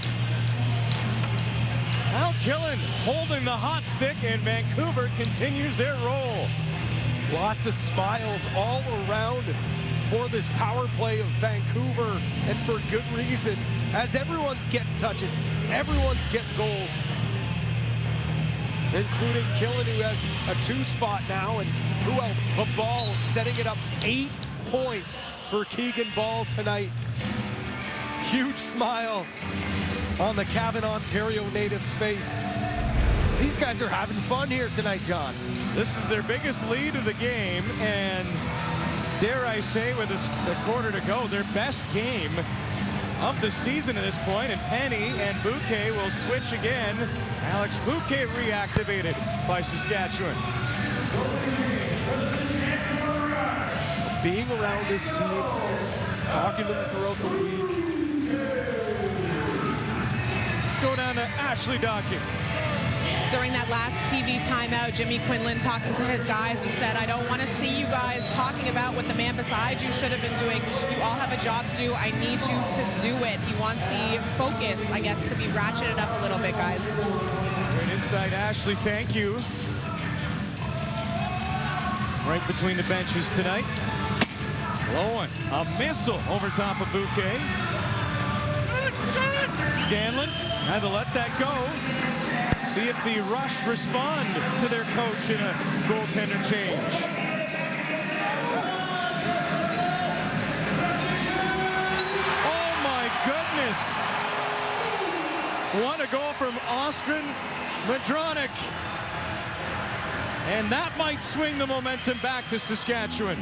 Now Killen holding the hot stick, and Vancouver continues their roll. Lots of smiles all around for this power play of Vancouver, and for good reason, as everyone's getting touches, everyone's getting goals, including Killen, who has a 2 spot now, and who else? The Ball setting it up 8 points for Keegan Ball tonight. Huge smile on the Cavan, Ontario native's face. These guys are having fun here tonight, John. This is their biggest lead of the game, and dare I say, with a quarter to go, their best game of the season at this point. And Penny and Bouquet will switch again. Alex Bouquet reactivated by Saskatchewan. Being around this team, talking to them throughout the week. Let's go down to Ashley Dockett. During that last TV timeout, Jimmy Quinlan talking to his guys and said, I don't want to see you guys talking about what the man beside you should have been doing. You all have a job to do. I need you to do it. He wants the focus, I guess, to be ratcheted up a little bit, guys. Great insight, Ashley. Thank you. Right between the benches tonight. Low one. A missile over top of Bouquet. Scanlon had to let that go. See if the Rush respond to their coach in a goaltender change. Oh my goodness. What a goal from Ostrin Madronic. And that might swing the momentum back to Saskatchewan.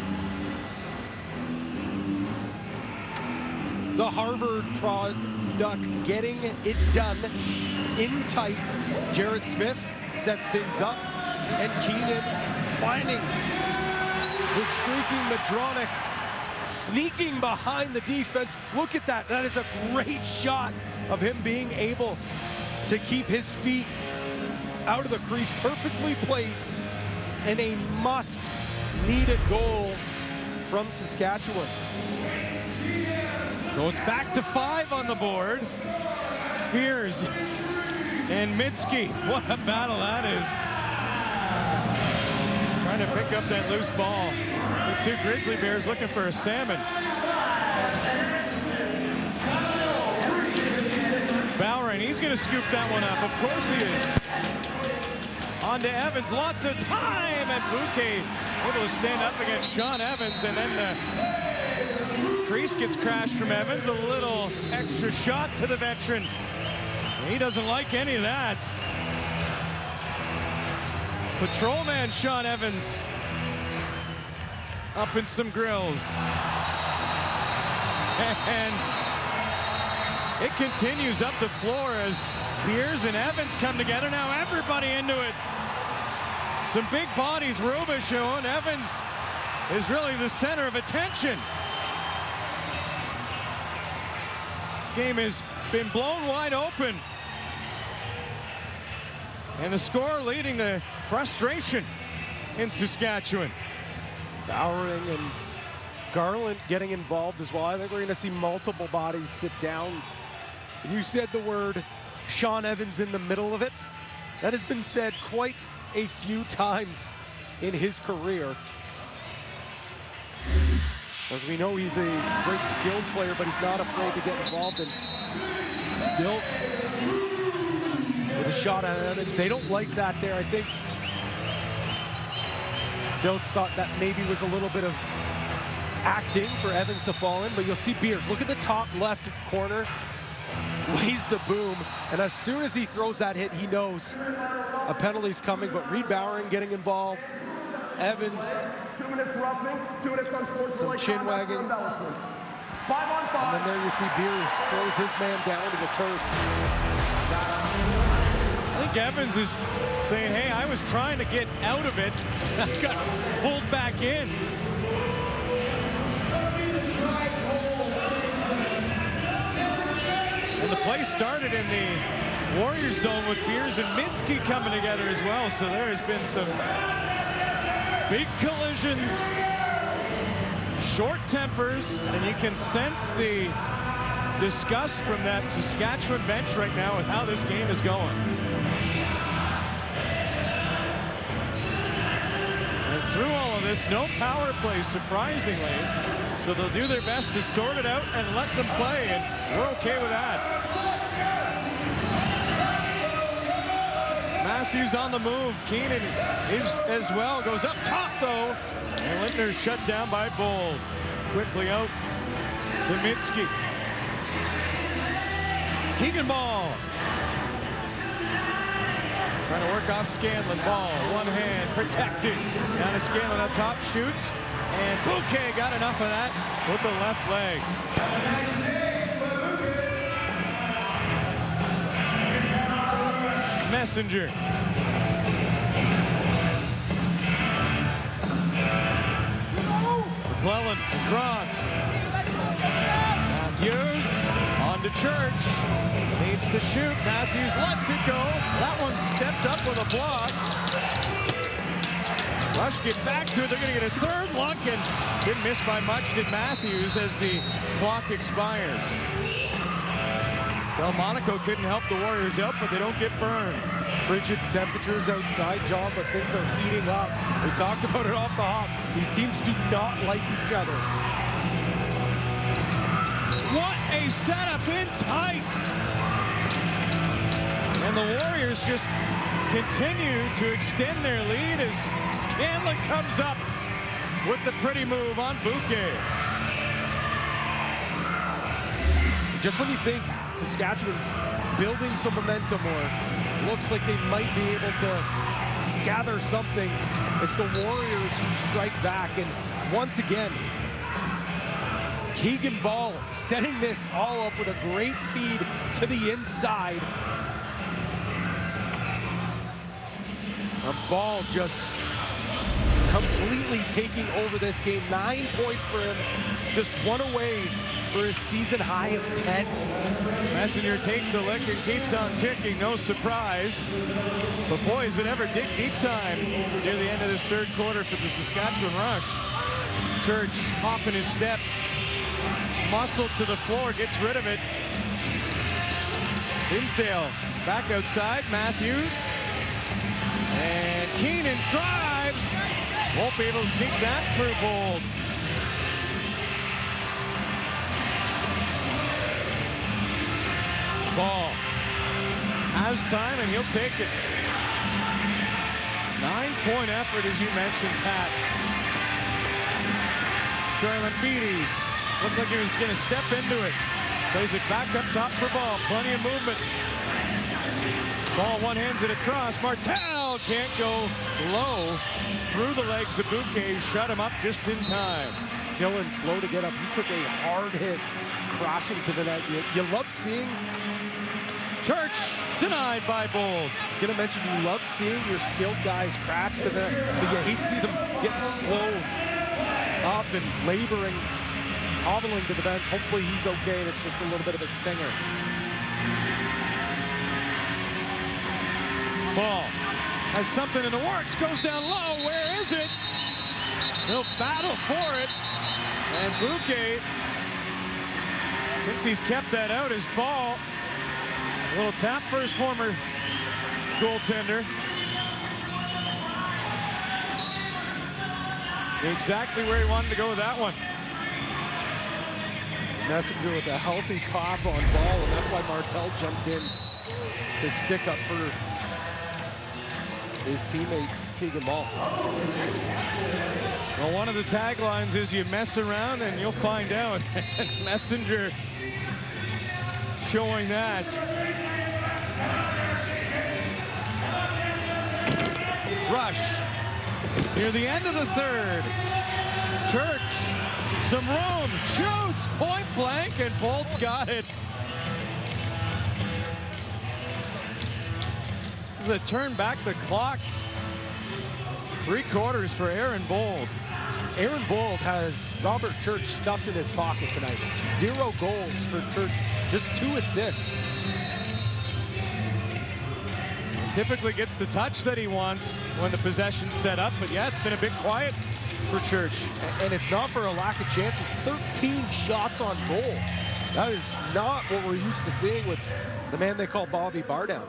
The Harvard product getting it done in tight. Jared Smith sets things up, and Keenan finding the streaking Madronic, sneaking behind the defense. Look at that. That is a great shot of him being able to keep his feet out of the crease, perfectly placed, and a must-needed goal from Saskatchewan. So it's back to 5 on the board. Beers and Mitski. What a battle that is. Trying to pick up that loose ball. So 2 Grizzly Bears looking for a salmon. Bowering, he's going to scoop that one up. Of course he is. On to Evans, lots of time, and Bouquet able to stand up against Sean Evans, and then the crease gets crashed from Evans. A little extra shot to the veteran. He doesn't like any of that. Patrolman Sean Evans up in some grills. And it continues up the floor as Beers and Evans come together. Now everybody into it. Some big bodies, Robichon. Evans is really the center of attention. This game has been blown wide open. And the score leading to frustration in Saskatchewan. Bowering and Garland getting involved as well. I think we're going to see multiple bodies sit down. You said the word Sean Evans in the middle of it. That has been said quite a few times in his career. As we know, he's a great skilled player, but he's not afraid to get involved. And Dilks with a shot at Evans. They don't like that there. I think Dilks thought that maybe was a little bit of acting for Evans to fall in, but you'll see Beers. Look at the top left corner. Lays the boom, and as soon as he throws that hit, he knows a penalty's coming. But Reed Bowering getting involved. Evans, 2 minutes roughing, 2 minutes on sports. some chin wagging. 5 on 5. And then there you see Beers throws his man down to the turf. I think Evans is saying, hey, I was trying to get out of it. I got pulled back in. And the play started in the Warriors zone with Beers and Mitski coming together as well. So there has been some big collisions, short tempers, and you can sense the disgust from that Saskatchewan bench right now with how this game is going. And through all of this, no power play, surprisingly. So they'll do their best to sort it out and let them play, and we're okay with that. Matthews on the move. Keenan is as well. Goes up top, though. And Lindner shut down by Bold. Quickly out to Mitski. Keegan Ball. Trying to work off Scanlon. Ball, one hand, protected. Down to Scanlon up top, shoots. And Bouquet got enough of that with the left leg. Messenger. McClellan across. Matthews on to Church. Needs to shoot. Matthews lets it go. That one stepped up with a block. Rush get back to it. They're going to get a third look, and didn't miss by much, did Matthews, as the clock expires. Delmonico couldn't help the Warriors out, but they don't get burned. Frigid temperatures outside, John, but things are heating up. We talked about it off the hop. These teams do not like each other. What a setup in tight. And the Warriors just continue to extend their lead as Scanlon comes up with the pretty move on Bouquet. Just when you think Saskatchewan's building some momentum or looks like they might be able to gather something, it's the Warriors who strike back. And once again, Keegan Ball setting this all up with a great feed to the inside. A Ball just completely taking over this game. 9 points for him, just one away for his season high of 10. Messenger takes a lick and keeps on ticking, no surprise. But boy, is it ever dig deep time near the end of this third quarter for the Saskatchewan Rush. Church hopping his step, muscle to the floor, gets rid of it. Hinsdale back outside, Matthews. And Keenan drives. Won't be able to sneak that through Bold. Ball has time, and he'll take it. 9-point effort, as you mentioned, Pat. Charlotte Beatties looked like he was going to step into it. Plays it back up top for Ball. Plenty of movement. Ball one hands it across. Martel can't go low. Through the legs of Bouquet. Shut him up just in time. Killen slow to get up. He took a hard hit crashing to the net. You love seeing. Church denied by Bold. I was going to mention you love seeing your skilled guys crash to the net, but you hate to see them getting slow up and laboring, hobbling to the bench. Hopefully he's okay and it's just a little bit of a stinger. Ball has something in the works, goes down low. Where is it? He'll battle for it. And Bouquet thinks he's kept that out. His Ball. A little tap for his former goaltender. Exactly where he wanted to go with that one. Messenger with a healthy pop on Ball, and that's why Martel jumped in to stick up for his teammate, Keegan Ball. Well, one of the taglines is you mess around and you'll find out. Messenger showing that. Rush near the end of the third. Church, some room, shoots, point blank, and Bolt's got it. This is a turn back the clock. 3 quarters for Aaron Bold. Aaron Bold has Robert Church stuffed in his pocket tonight. 0 goals for Church, just 2 assists. typically gets the touch that he wants when the possession's set up, but yeah, it's been a bit quiet for Church. And it's not for a lack of chances. 13 shots on goal. That is not what we're used to seeing with the man they call Bobby Bardown.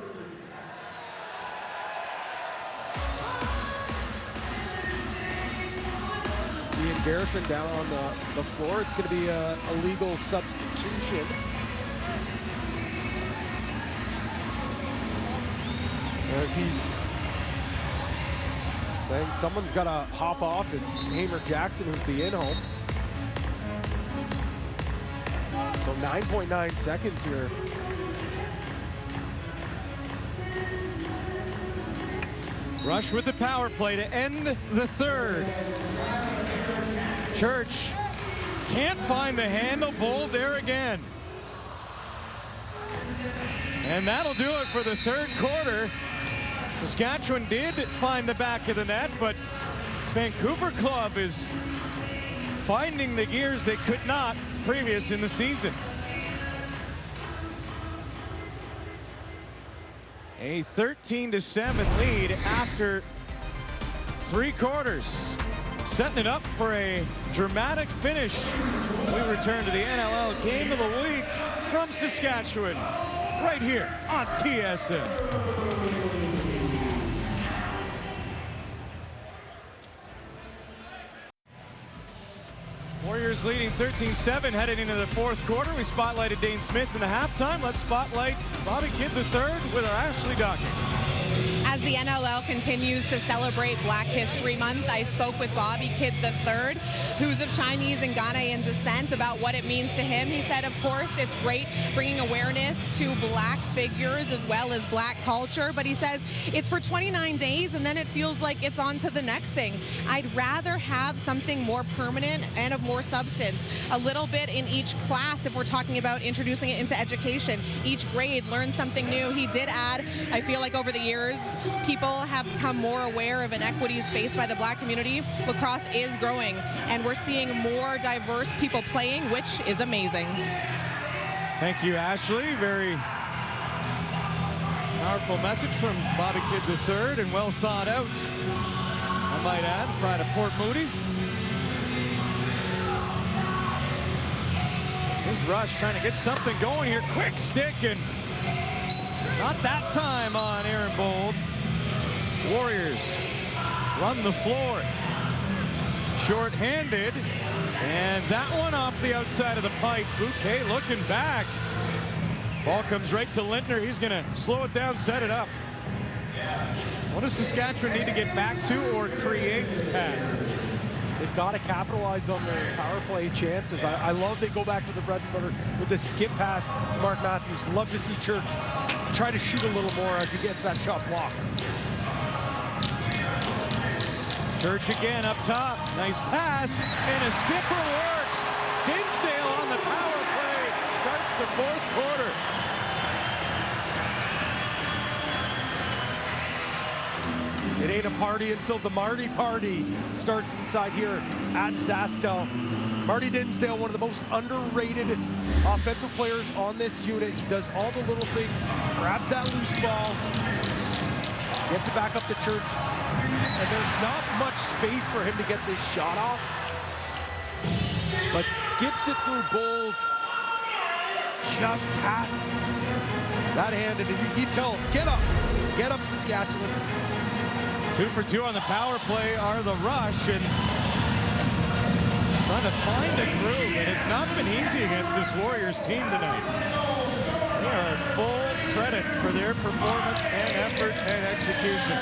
Ian Garrison down on the floor. It's going to be a legal substitution. As he's saying someone's got to hop off. It's Hamer Jackson who's the in-home. So 9.9 seconds here. Rush with the power play to end the third. Church can't find the handle. Bold there again. And that'll do it for the third quarter. Saskatchewan did find the back of the net, but this Vancouver club is finding the gears they could not previous in the season. A 13-7 lead after 3 quarters. Setting it up for a dramatic finish. We return to the NLL Game of the Week from Saskatchewan, right here on TSN. Warriors leading 13-7 headed into the fourth quarter. We spotlighted Dane Smith in the halftime. Let's spotlight Bobby Kidd III with our Ashley Dockett. As the NLL continues to celebrate Black History Month, I spoke with Bobby Kidd III, who's of Chinese and Ghanaian descent, about what it means to him. He said, of course, it's great bringing awareness to Black figures as well as Black culture, but he says it's for 29 days and then it feels like it's on to the next thing. I'd rather have something more permanent and of more substance. A little bit in each class, if we're talking about introducing it into education. Each grade learn something new. He did add, I feel like over the years, people have become more aware of inequities faced by the Black community. Lacrosse is growing, and we're seeing more diverse people playing, which is amazing. Thank you, Ashley. Very powerful message from Bobby Kidd III, and well thought out, I might add. Pride of Port Moody. This Rush trying to get something going here. Quick stick, and not that time on Aaron Bold. Warriors run the floor. Short-handed, and that one off the outside of the pipe. Bouquet looking back. Ball comes right to Lintner. He's going to slow it down, set it up. What does Saskatchewan need to get back to or create, Pat? They've got to capitalize on their power play chances. I love they go back to the bread and butter with the skip pass to Mark Matthews. Love to see Church try to shoot a little more as he gets that shot blocked. Church again up top. Nice pass, and a skipper works. Dinsdale on the power play starts the fourth quarter. It ain't a party until the Marty party starts inside here at SaskTel. Marty Dinsdale, one of the most underrated offensive players on this unit. He does all the little things, grabs that loose ball, gets it back up to Church, and there's not much space for him to get this shot off, but skips it through Bold, just past that hand, and he tells, get up Saskatchewan. 2 for 2 on the power play are the Rush, and trying to find a groove. It has not been easy against this Warriors team tonight. They are full credit for their performance and effort and execution.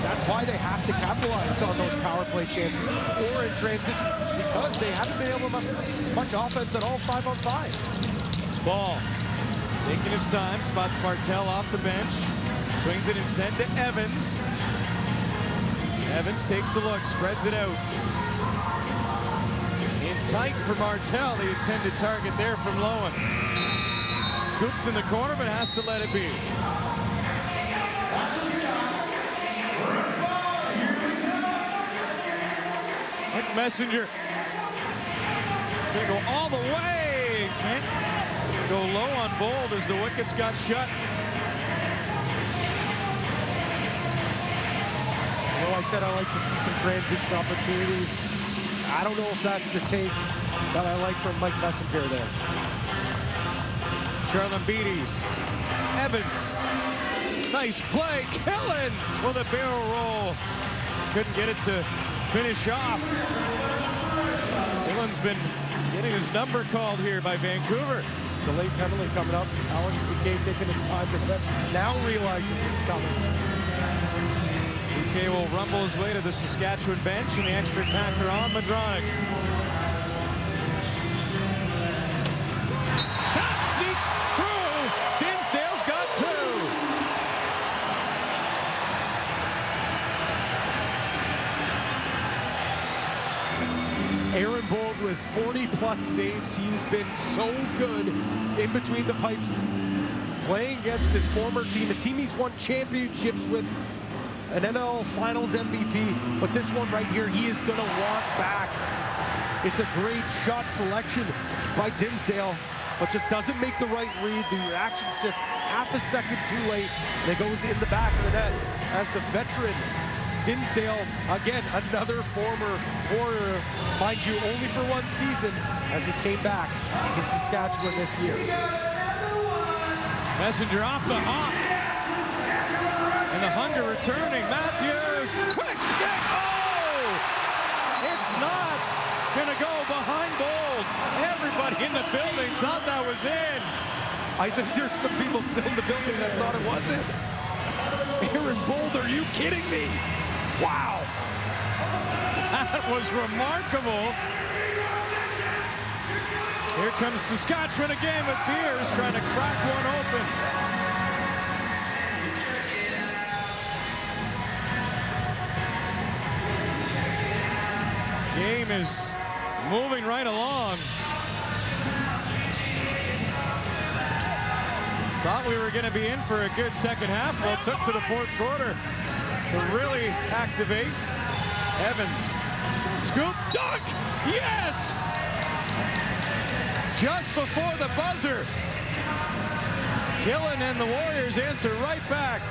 That's why they have to capitalize on those power play chances or in transition, because they haven't been able to much offense at all 5-on-5. Ball taking his time, spots Martell off the bench, swings it instead to Evans. Evans takes a look, spreads it out. In tight for Martell, the intended target there from Lowen. Scoops in the corner, but has to let it be. Nick Messenger. They go all the way. Can't go low on Bold as the wickets got shut. know I said I like to see some transition opportunities. I don't know if that's the take that I like from Mike Messenger there. Charlon Beatties, Evans, nice play, Killen with a barrel roll. Couldn't get it to finish off. Killen's been getting his number called here by Vancouver. Delayed penalty coming up. Alex Bouquet taking his time to bet. Now realizes it's coming. Bouquet will rumble his way to the Saskatchewan bench, and the extra attacker on Madronic. That sneaks through. Dinsdale's got two. Aaron Bold with 40-plus saves. He's been so good in between the pipes, playing against his former team, a team he's won championships with, an NLL Finals MVP. But this one right here, he is going to want back. It's a great shot selection by Dinsdale, but just doesn't make the right read. The reaction's just half a second too late, and it goes in the back of the net as the veteran Dinsdale, again, another former Warrior, mind you, only for one season, as he came back to Saskatchewan this year. Messenger off the hop. And the hunger returning. Matthews, quick stick. Oh! It's not going to go behind Bold. Everybody in the building thought that was in. I think there's some people still in the building that thought it wasn't. Aaron Bold, are you kidding me? Wow. That was remarkable. Here comes Saskatchewan again with Beers trying to crack one open. Game is moving right along. Thought we were going to be in for a good second half. Well, it took to the fourth quarter to really activate. Evans, scoop, dunk, yes! Just before the buzzer. Killen and the Warriors answer right back.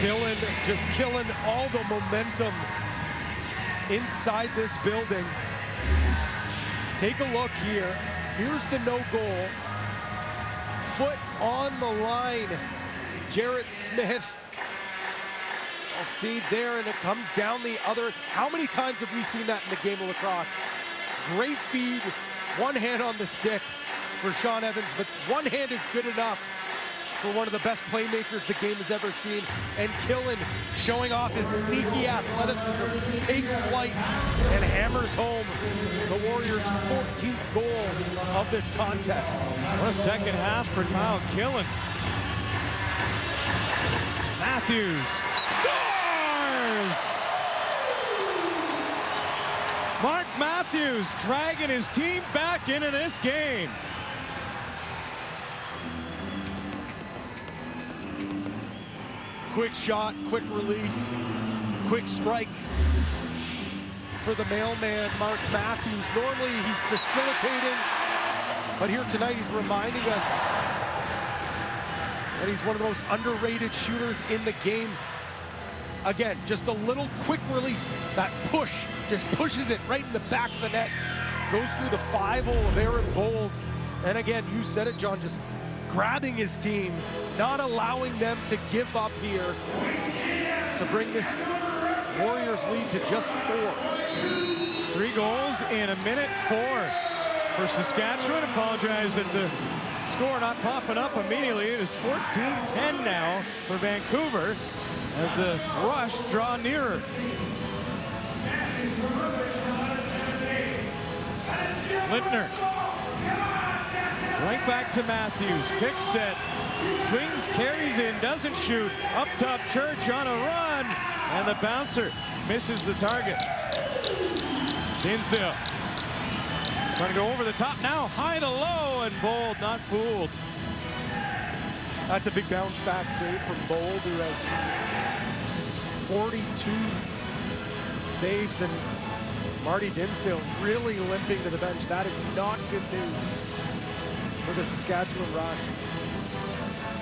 Killen, just killing all the momentum inside this building. Take a look here. Here's the no goal. Foot on the line. Jarrett Smith. I'll see there, and it comes down the other. How many times have we seen that in the game of lacrosse? Great feed, one hand on the stick for Sean Evans, but one hand is good enough for one of the best playmakers the game has ever seen. And Killen, showing off his sneaky athleticism, takes flight and hammers home the Warriors' 14th goal of this contest. What a second half for Kyle Killen. Matthews scores! Mark Matthews dragging his team back into this game. Quick shot, quick release, quick strike for the mailman, Mark Matthews. Normally he's facilitating, but here tonight he's reminding us that he's one of the most underrated shooters in the game. Again, just a little quick release. That push just pushes it right in the back of the net. Goes through the 5-hole of Aaron Bold. And again, you said it, John, just grabbing his team, not allowing them to give up here to bring this Warriors lead to just 4. 3 goals in a minute 4 for Saskatchewan. Apologize that the score not popping up immediately. It is 14-10 now for Vancouver as the Rush draw nearer. Lintner. Right back to Matthews. Pick set. Swings, carries in, doesn't shoot. Up top, Church on a run. And the bouncer misses the target. Dinsdale. Trying to go over the top now. High to low, and Bold not fooled. That's a big bounce back save from Bold, who has 42 saves, and Marty Dinsdale really limping to the bench. That is not good news for the Saskatchewan Rush.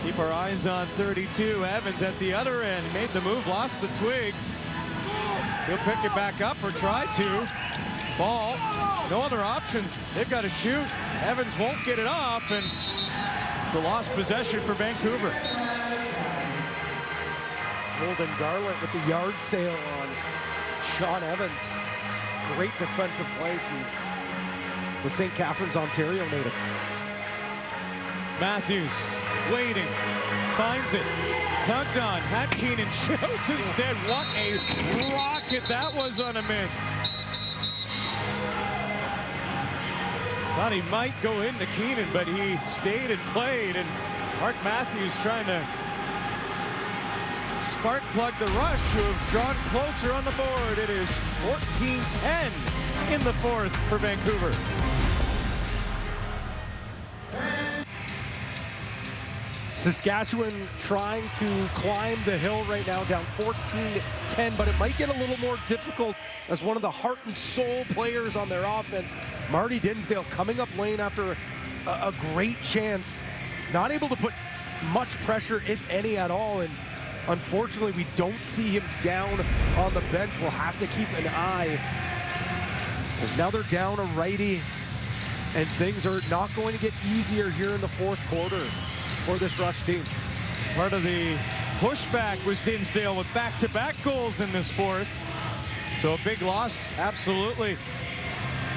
Keep our eyes on 32. Evans at the other end. Made the move, lost the twig. He'll pick it back up or try to. Ball, no other options. They've got to shoot. Evans won't get it off, and it's a lost possession for Vancouver. Golden Garland with the yard sale on Sean Evans. Great defensive play from the St. Catharines, Ontario native. Matthews waiting, finds it, tugged on, had Keenan, shoots instead. What a rocket that was on a miss. Thought he might go into Keenan, but he stayed and played, and Mark Matthews trying to spark plug the Rush, who have drawn closer on the board. It is 14-10 in the fourth for Vancouver. Saskatchewan trying to climb the hill right now, down 14-10, but it might get a little more difficult as one of the heart and soul players on their offense, Marty Dinsdale, coming up lane after a great chance, not able to put much pressure, if any at all, and unfortunately we don't see him down on the bench. We'll have to keep an eye, as now they're down a righty, and things are not going to get easier here in the fourth quarter for this Rush team. Part of the pushback was Dinsdale with back-to-back goals in this fourth. So a big loss, absolutely.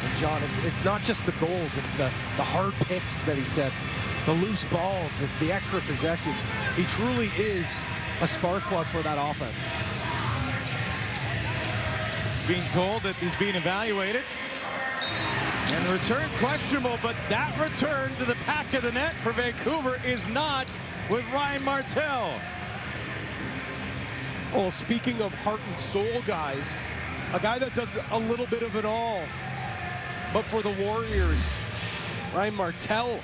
And John, it's not just the goals, it's the hard picks that he sets, the loose balls, it's the extra possessions. He truly is a spark plug for that offense. He's being told that he's being evaluated. And return questionable, but that return to the back of the net for Vancouver is not with Ryan Martel. Well, speaking of heart and soul guys, a guy that does a little bit of it all, but for the Warriors, Ryan Martel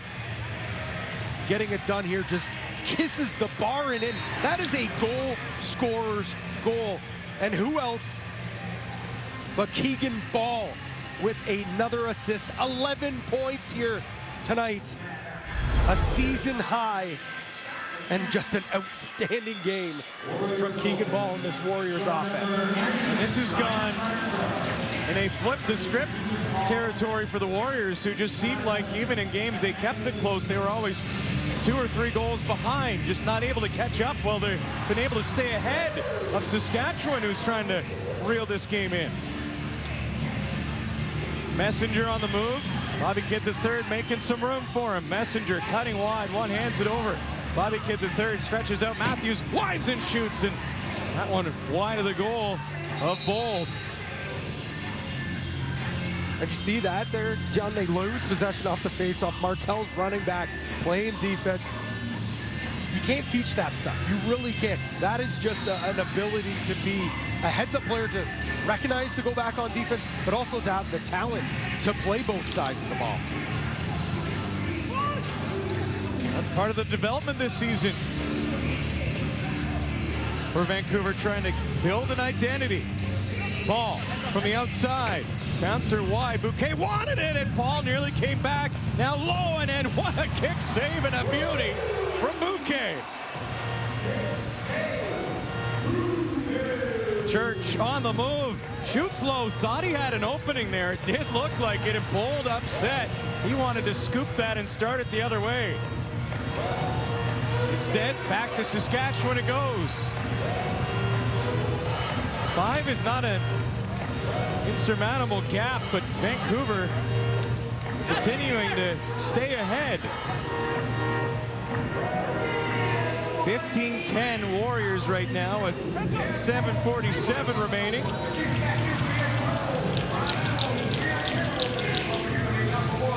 getting it done here, just kisses the bar and in. That is a goal scorer's goal. And who else but Keegan Ball with another assist. 11 points here tonight. A season high and just an outstanding game from Keegan Ball in this Warriors offense. And this has gone in a flip the script territory for the Warriors, who just seemed like even in games they kept it close, they were always 2 or 3 goals behind, just not able to catch up while they've been able to stay ahead of Saskatchewan, who's trying to reel this game in. Messenger on the move. Bobby Kidd III making some room for him. Messenger cutting wide, one hands it over. Bobby Kidd III stretches out. Matthews wides and shoots, and that one wide of the goal of Bold. And you see that there, John, they lose possession off the faceoff. Martel's running back, playing defense. You can't teach that stuff. You really can't. That is just an ability to be a heads-up player, to recognize to go back on defense, but also to have the talent to play both sides of the ball. That's part of the development this season for Vancouver, trying to build an identity. Ball from the outside. Bouncer wide. Bouquet wanted it, and Paul nearly came back. Now Lowen, and what a kick save and a beauty from Bouquet. Church on the move. Shoots low. Thought he had an opening there. It did look like it, and Bold upset. He wanted to scoop that and start it the other way. Instead, back to Saskatchewan it goes. 5 is not an insurmountable gap, but Vancouver continuing to stay ahead. 15-10 Warriors right now with 7:47 remaining.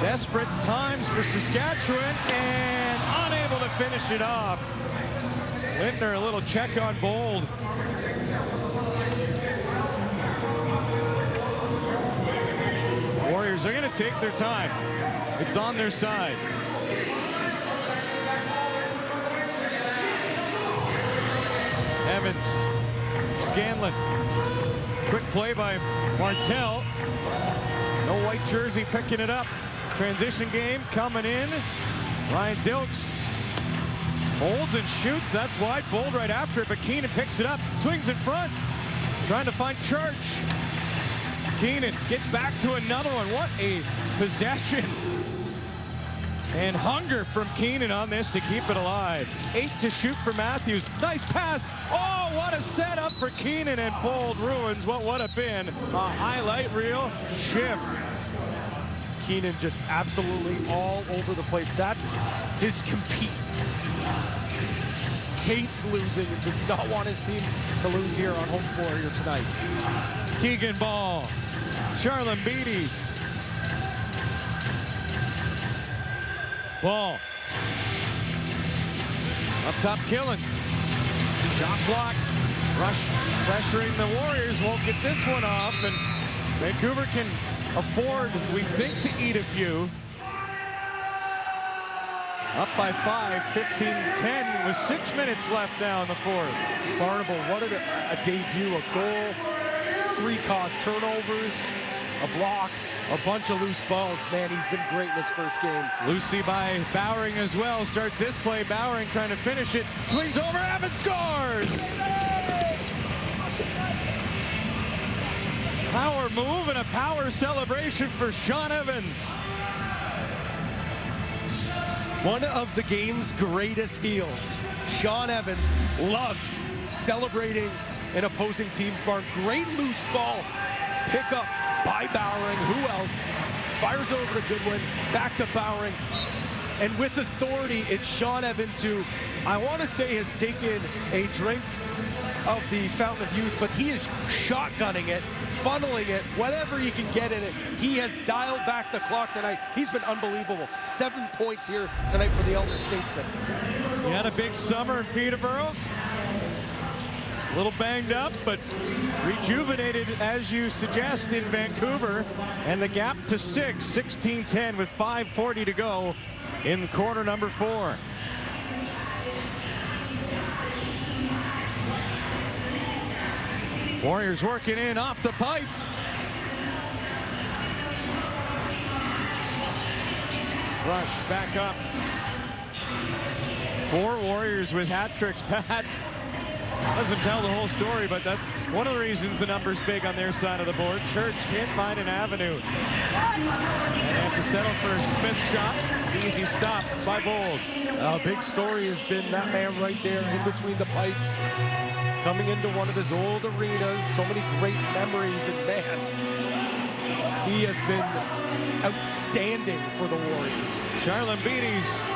Desperate times for Saskatchewan, and unable to finish it off. Lindner, a little check on Bold. Warriors are going to take their time. It's on their side. Evans, Scanlon, quick play by Martel. No white jersey picking it up. Transition game coming in. Ryan Dilks Holds and shoots. That's wide. Bold right after it, but Keenan picks it up. Swings in front. Trying to find Church. Keenan gets back to another one. What a possession. And hunger from Keenan on this to keep it alive. 8 to shoot for Matthews. Nice pass. Oh, what a setup for Keenan, and Bold ruins what would have been a highlight reel shift. Keenan just absolutely all over the place. That's his compete. Hates losing and does not want his team to lose here on home floor here tonight. Keegan ball. Charlin Beatties. Ball. Up top, Killen. Shot block. Rush pressuring the Warriors. Won't get this one off, and Vancouver can afford, we think, to eat a few. Up by 5, 15-10 with 6 minutes left now in the fourth. Barnable, what a debut, a goal, 3 caused turnovers, a block, a bunch of loose balls. Man, he's been great in his first game. Lucy by Bowering as well. Starts this play. Bowering trying to finish it. Swings over, Evans scores! Power move and a power celebration for Sean Evans. One of the game's greatest heels. Sean Evans loves celebrating an opposing team's barn. Great loose ball pick up by Bowering. Who else? Fires over to Goodwin, back to Bowering. And with authority, it's Sean Evans who, I want to say, has taken a drink of the Fountain of Youth, but he is shotgunning it, funneling it, whatever he can get in it. He has dialed back the clock tonight. He's been unbelievable. 7 points here tonight for the Elder Statesman. He had a big summer in Peterborough. A little banged up, but rejuvenated, as you suggest, in Vancouver. And the gap to 6, 16-10 with 5:40 to go in quarter number 4. Warriors working in off the pipe. Rush back up. 4 Warriors with hat tricks. Pat doesn't tell the whole story, but that's one of the reasons the number's big on their side of the board. Church can't find an avenue. And they have to settle for Smith's shot. Easy stop by Bold. A big story has been that man right there in between the pipes, coming into one of his old arenas. So many great memories, and man, he has been outstanding for the Warriors. Charlin Beatties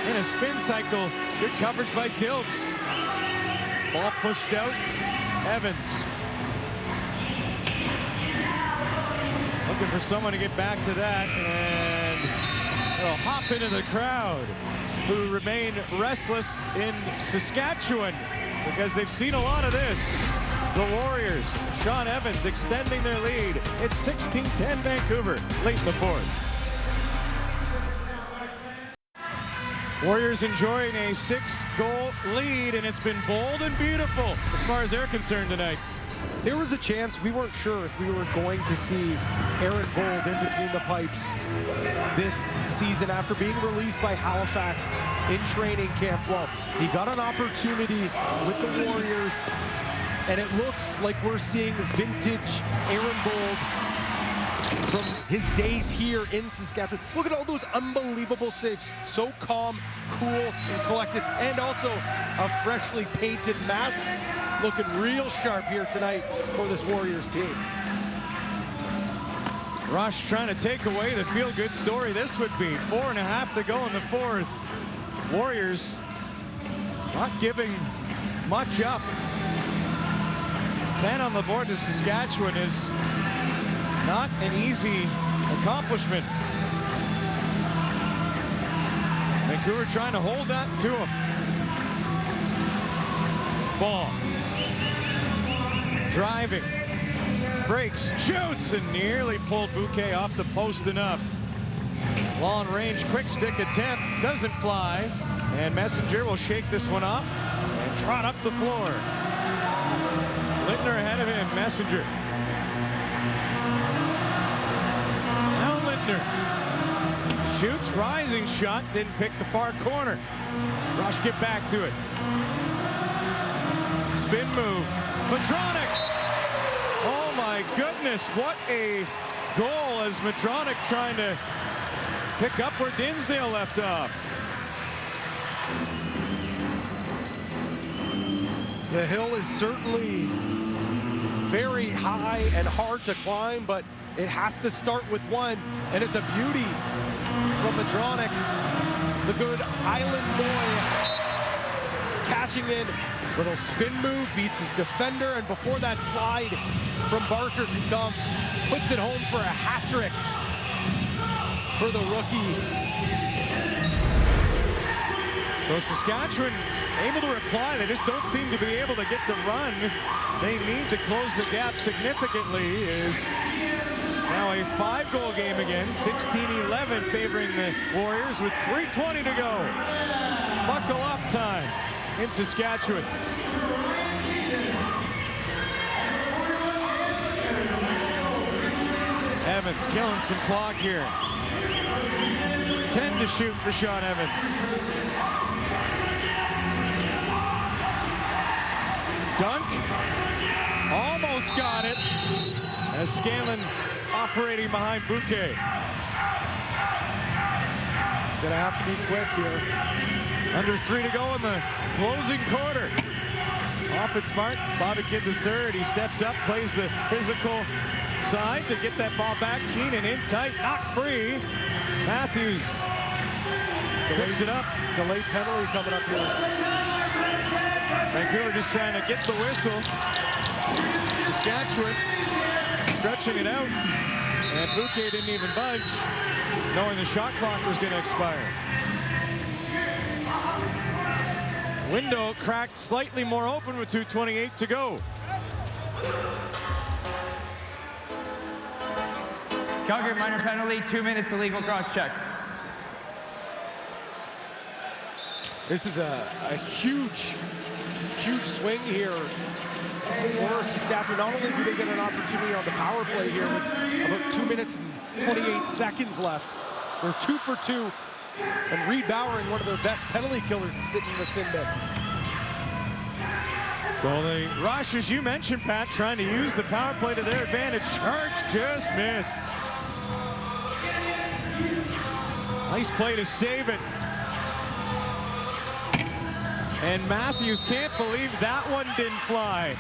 in a spin cycle. Good coverage by Dilks. Ball pushed out. Evans. Looking for someone to get back to that, and they'll hop into the crowd, who remain restless in Saskatchewan because they've seen a lot of this. The Warriors, Sean Evans extending their lead. It's 16-10 Vancouver, late in the fourth. Warriors enjoying a 6-goal lead, and it's been bold and beautiful as far as they're concerned tonight. There was a chance, we weren't sure if we were going to see Aaron Bold in between the pipes this season after being released by Halifax in training camp. Well, he got an opportunity with the Warriors, and it looks like we're seeing vintage Aaron Bold from his days here in Saskatchewan. Look at all those unbelievable saves. So calm, cool, and collected, and also a freshly painted mask. Looking real sharp here tonight for this Warriors team. Rush trying to take away the feel-good story this would be. 4.5 to go in the fourth. Warriors not giving much up. 10 on the board to Saskatchewan is not an easy accomplishment. Vancouver trying to hold that to him. Ball. Driving. Breaks. Shoots, and nearly pulled Bouquet off the post enough. Long range quick stick attempt doesn't fly. And Messenger will shake this one up and trot up the floor. Lintner ahead of him. Messenger. Shoots, rising shot, didn't pick the far corner. Rush get back to it. Spin move. Madronic. Oh my goodness, what a goal as Madronic trying to pick up where Dinsdale left off. The hill is certainly very high and hard to climb, but it has to start with one, and it's a beauty from Madronic, the good island boy, cashing in. Little spin move, beats his defender, and before that slide from Barker can come, puts it home for a hat trick for the rookie. So Saskatchewan able to reply. They just don't seem to be able to get the run they need to close the gap significantly. Is now a 5-goal game again, 16-11 favoring the Warriors with 3:20 to go. Buckle up time in Saskatchewan. Evans killing some clock here. 10 to shoot for Sean Evans. Dunk. Almost got it. As Scanlon operating behind Bouquet. It's going to have to be quick here. Under 3 to go in the closing quarter. Off its mark, Bobby Kidd III. He steps up, plays the physical side to get that ball back. Keenan in tight, not free. Matthews picks it up. Delayed penalty coming up here. Vancouver just trying to get the whistle. Saskatchewan stretching it out. And Bouquet didn't even budge, knowing the shot clock was going to expire. Window cracked slightly more open with 2:28 to go. Calgary minor penalty, 2 minutes illegal cross check. This is a huge swing here for Saskatchewan. Not only do they get an opportunity on the power play here with about 2 minutes and 28 seconds left, they're 2 for 2. And Reed Bowering, one of their best penalty killers, is sitting in the sin bin. So the Rush, as you mentioned, Pat, trying to use the power play to their advantage. Charge just missed. Nice play to save it. And Matthews can't believe that one didn't fly.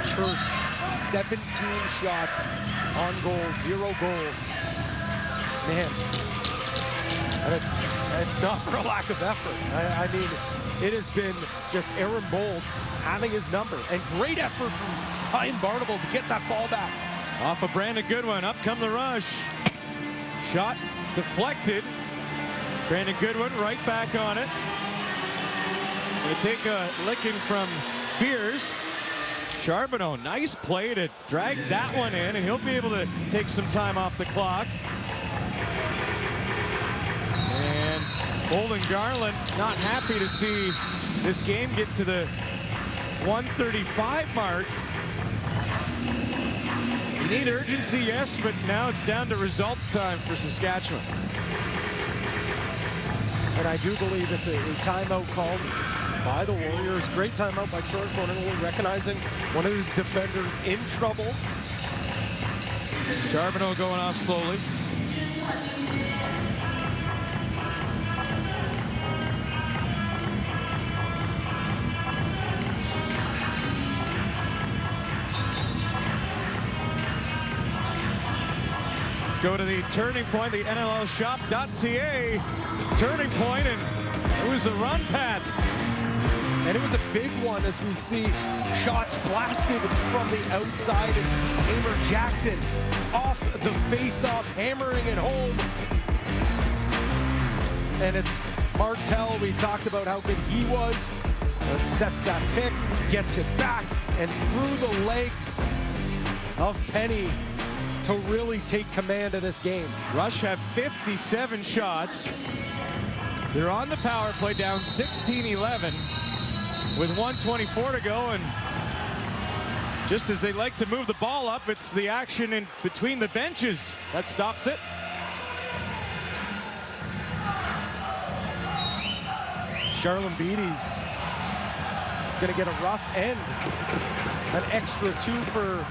Church, 17 shots on goal, 0 goals. Man, and it's not for a lack of effort. I mean, it has been just Aaron Bold having his number, and great effort from Ryan Barnable to get that ball back. Off a Brandon Goodwin, up come the Rush. Shot deflected. Brandon Goodwin right back on it. They take a licking from Beers. Charbonneau, nice play to drag that one in, and he'll be able to take some time off the clock. And Bolden Garland not happy to see this game get to the 1:35 mark. You need urgency, yes, but now it's down to results time for Saskatchewan. And I do believe it's a timeout called by the Warriors. Great timeout by Troy Cornwall, recognizing one of his defenders in trouble. Charbonneau going off slowly. Let's go to the turning point, the NLLshop.ca turning point, and it was a run, Pat. And it was a big one as we see shots blasted from the outside, and Hamer Jackson off the face-off, hammering it home. And it's Martel. We talked about how good he was. Sets that pick, gets it back, and through the legs of Penny to really take command of this game. Rush have 57 shots. They're on the power play, down 16-11 with 1:24 to go, and Just as they like to move the ball up, it's the action in between the benches that stops it. Charlene Beatty's is going to get a rough end. An extra 2 for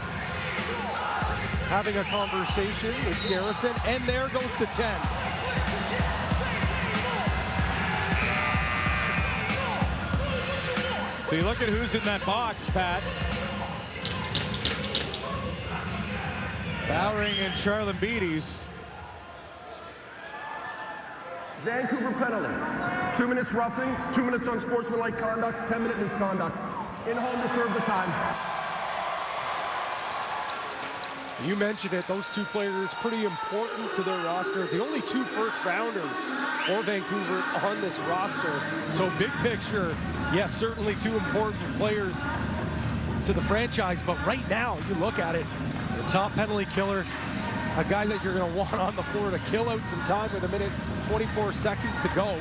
having a conversation with Garrison, and there goes the 10. So you look at who's in that box, Pat. Bowering and Charlene Beatty's. Vancouver penalty. 2 minutes roughing, 2 minutes unsportsmanlike conduct, 10-minute misconduct. In home to serve the time. You mentioned it, those 2 players pretty important to their roster. The only 2 first-rounders for Vancouver on this roster. So big picture, yes, certainly 2 important players to the franchise. But right now, you look at it, the top penalty killer, a guy that you're going to want on the floor to kill out some time with 1:24 seconds to go.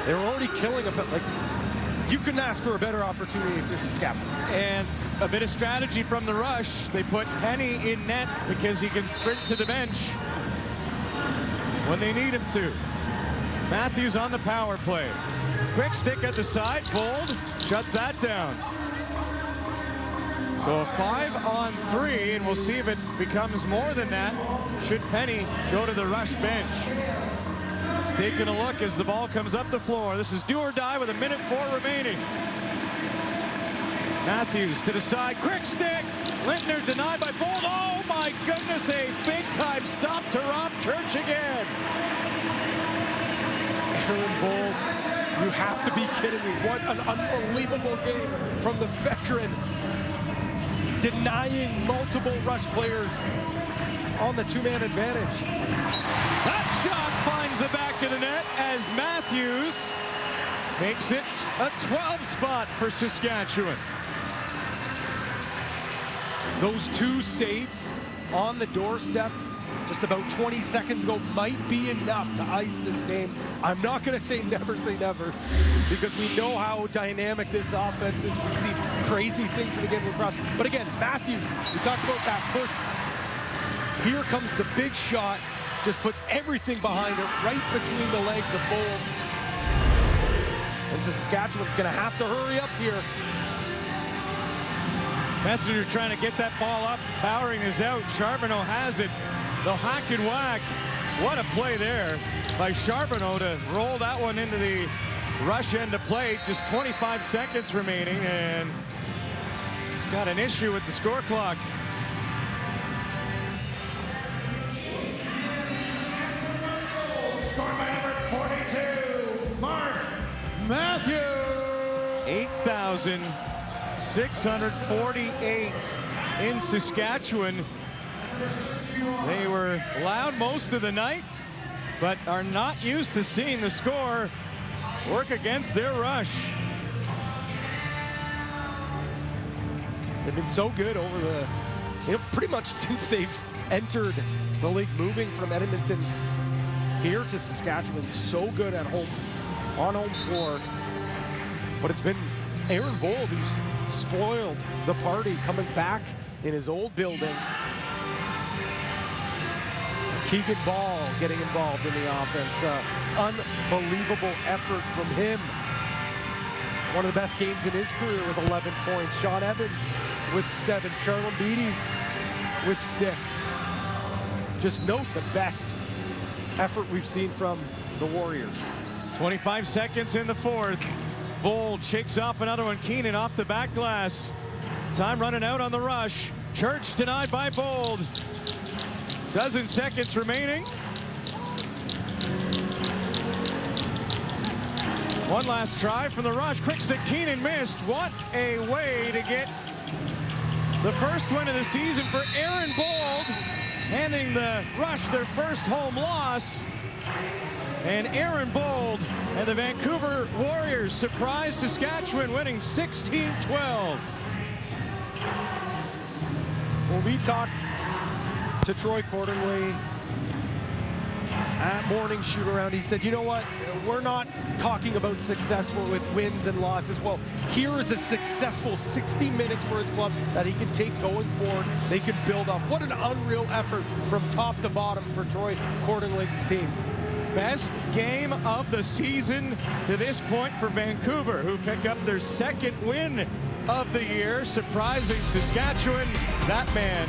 They were already killing him, but like, you couldn't ask for a better opportunity if you're Saskatchewan. And a bit of strategy from the rush. They put Penny in net because he can sprint to the bench when they need him to. Matthews on the power play. Quick stick at the side, Bold shuts that down. So a 5-on-3, and we'll see if it becomes more than that should Penny go to the rush bench. He's taking a look as the ball comes up the floor. This is do or die with 1:04 remaining. Matthews to the side, quick stick. Lintner denied by Bold. Oh my goodness, a big time stop to Rob Church again. Aaron Bold, you have to be kidding me. What an unbelievable game from the veteran. Denying multiple rush players on the 2-man advantage. That shot finds the back of the net as Matthews makes it a 12 spot for Saskatchewan. Those 2 saves on the doorstep just about 20 seconds ago might be enough to ice this game. I'm not going to say never because we know how dynamic this offense is. We've seen crazy things in the game across. But again, Matthews, we talked about that push. Here comes the big shot, just puts everything behind it, right between the legs of Bold. And Saskatchewan's going to have to hurry up here. Messenger trying to get that ball up. Bowering is out. Charbonneau has it. The hack and whack. What a play there by Charbonneau to roll that one into the rush end of play. Just 25 seconds remaining, and got an issue with the score clock. Scored by number 42, Mark Matthews. 8,648 in Saskatchewan. They were loud most of the night, but are not used to seeing the score work against their rush. They've been so good over the, pretty much since they've entered the league, moving from Edmonton here to Saskatchewan. So good at home, on home floor. But it's been Aaron Bold who's spoiled the party, coming back in his old building. Keegan Ball getting involved in the offense. Unbelievable effort from him. One of the best games in his career with 11 points. Sean Evans with 7. Charlene Beatty's with 6. Just note the best effort we've seen from the Warriors. 25 seconds in the 4th. Bold shakes off another one. Keenan off the back glass. Time running out on the rush. Church denied by Bold. Dozen seconds remaining. One last try from the rush. Quick stick, Keenan missed. What a way to get the first win of the season for Aaron Bold, handing the Rush their first home loss. And Aaron Bold and the Vancouver Warriors surprise Saskatchewan, winning 16-12. When we talk to Troy Cordingley, at morning shoot around, he said, you know what, we're not talking about successful with wins and losses. Well, here is a successful 60 minutes for his club that he can take going forward. They can build off. What an unreal effort from top to bottom for Troy Cordonlig's team. Best game of the season to this point for Vancouver, who pick up their second win of the year, surprising Saskatchewan. That man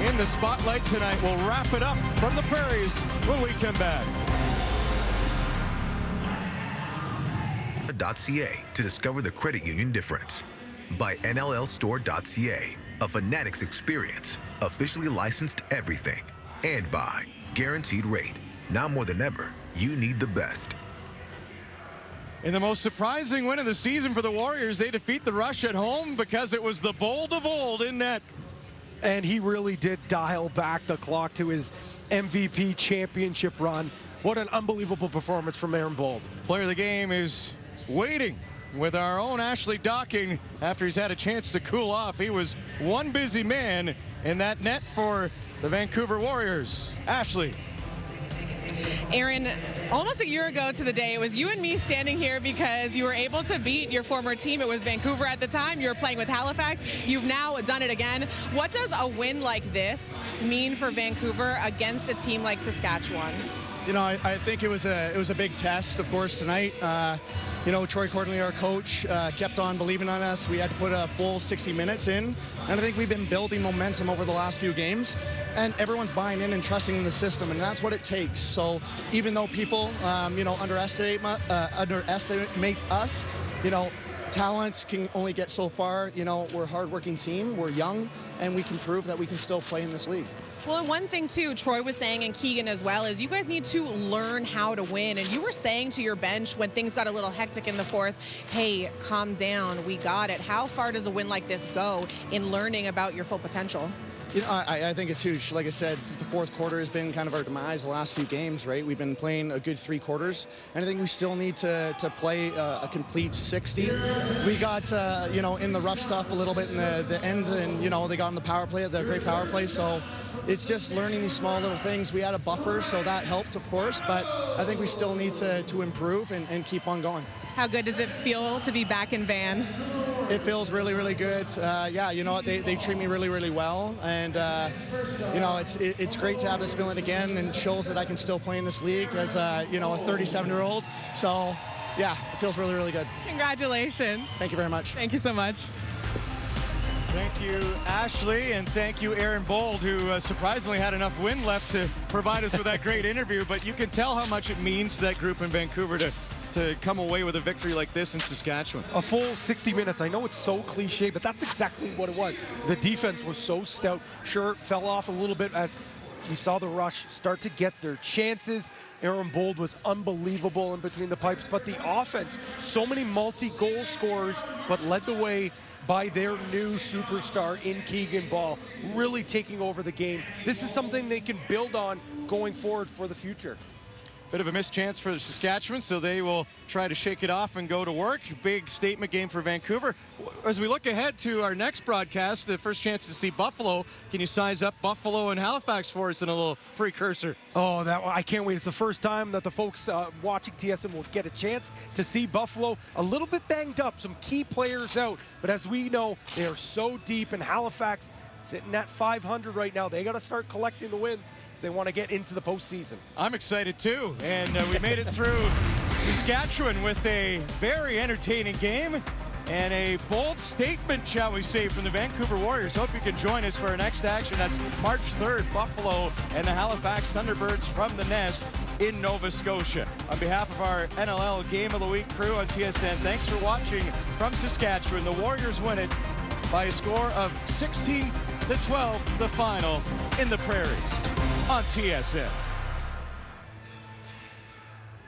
in the spotlight tonight. We'll wrap it up from the Prairies when we come back. .ca to discover the credit union difference. By NLLstore.ca, a Fanatics experience, officially licensed everything. And by Guaranteed Rate. Now more than ever, you need the best. In the most surprising win of the season for the Warriors, they defeat the Rush at home because it was the Bold of old in net. And he really did dial back the clock to his MVP championship run. What an unbelievable performance from Aaron Bold. Player of the game is waiting with our own Ashley Docking after he's had a chance to cool off. He was one busy man in that net for the Vancouver Warriors. Ashley. Aaron, almost a year ago to the day, it was you and me standing here because you were able to beat your former team. It was Vancouver at the time. You were playing with Halifax. You've now done it again. What does a win like this mean for Vancouver against a team like Saskatchewan? You know, I think it was a big test, of course, tonight. You know, Troy Cordonlig, our coach, kept on believing on us. We had to put a full 60 minutes in, and I think we've been building momentum over the last few games, and everyone's buying in and trusting in the system, and that's what it takes. So even though people, you know, underestimate us, you know, talent can only get so far. You know, we're a hard-working team, we're young, and we can prove that we can still play in this league. Well, and one thing, too, Troy was saying, and Keegan as well, is you guys need to learn how to win. And you were saying to your bench when things got a little hectic in the fourth, hey, calm down, we got it. How far does a win like this go in learning about your full potential? You know, I think it's huge. Like I said, the fourth quarter has been kind of our demise the last few games, right? We've been playing a good 3 quarters, and I think we still need to play a complete 60. We got, you know, in the rough stuff a little bit in the end, and, you know, they got in the power play, the great power play, so it's just learning these small little things. We had a buffer, so that helped, of course, but I think we still need to improve and keep on going. How good does it feel to be back in Van? It feels really, really good. Yeah, you know what, they treat me really, really well, and you know, it's great to have this feeling again, and shows that I can still play in this league as you know, a 37-year-old. So yeah, it feels really, really good. Congratulations. Thank you very much. Thank you so much. Thank you, Ashley, and thank you, Aaron Bold, who surprisingly had enough wind left to provide us with that great interview. But you can tell how much it means to that group in Vancouver to come away with a victory like this in Saskatchewan. A full 60 minutes. I know it's so cliche, but that's exactly what it was. The defense was so stout. Sure, it fell off a little bit as we saw the Rush start to get their chances. Aaron Bold was unbelievable in between the pipes, but the offense, so many multi-goal scorers, but led the way by their new superstar in Keegan Ball, really taking over the game. This is something they can build on going forward for the future. Bit of a missed chance for Saskatchewan, so they will try to shake it off and go to work. Big statement game for Vancouver. As we look ahead to our next broadcast, the first chance to see Buffalo, can you size up Buffalo and Halifax for us in a little precursor? Oh, I can't wait. It's the first time that the folks watching TSN will get a chance to see Buffalo a little bit banged up, some key players out. But as we know, they are so deep, and Halifax sitting at 500 right now. They got to start collecting the wins if they want to get into the postseason. I'm excited too, and we made it through Saskatchewan with a very entertaining game and a bold statement, shall we say, from the Vancouver Warriors. Hope you can join us for our next action. That's March 3rd, Buffalo and the Halifax Thunderbirds from the Nest in Nova Scotia. On behalf of our NLL Game of the Week crew on TSN, thanks for watching from Saskatchewan. The Warriors win it by a score of 16-12, the final in the Prairies on TSN.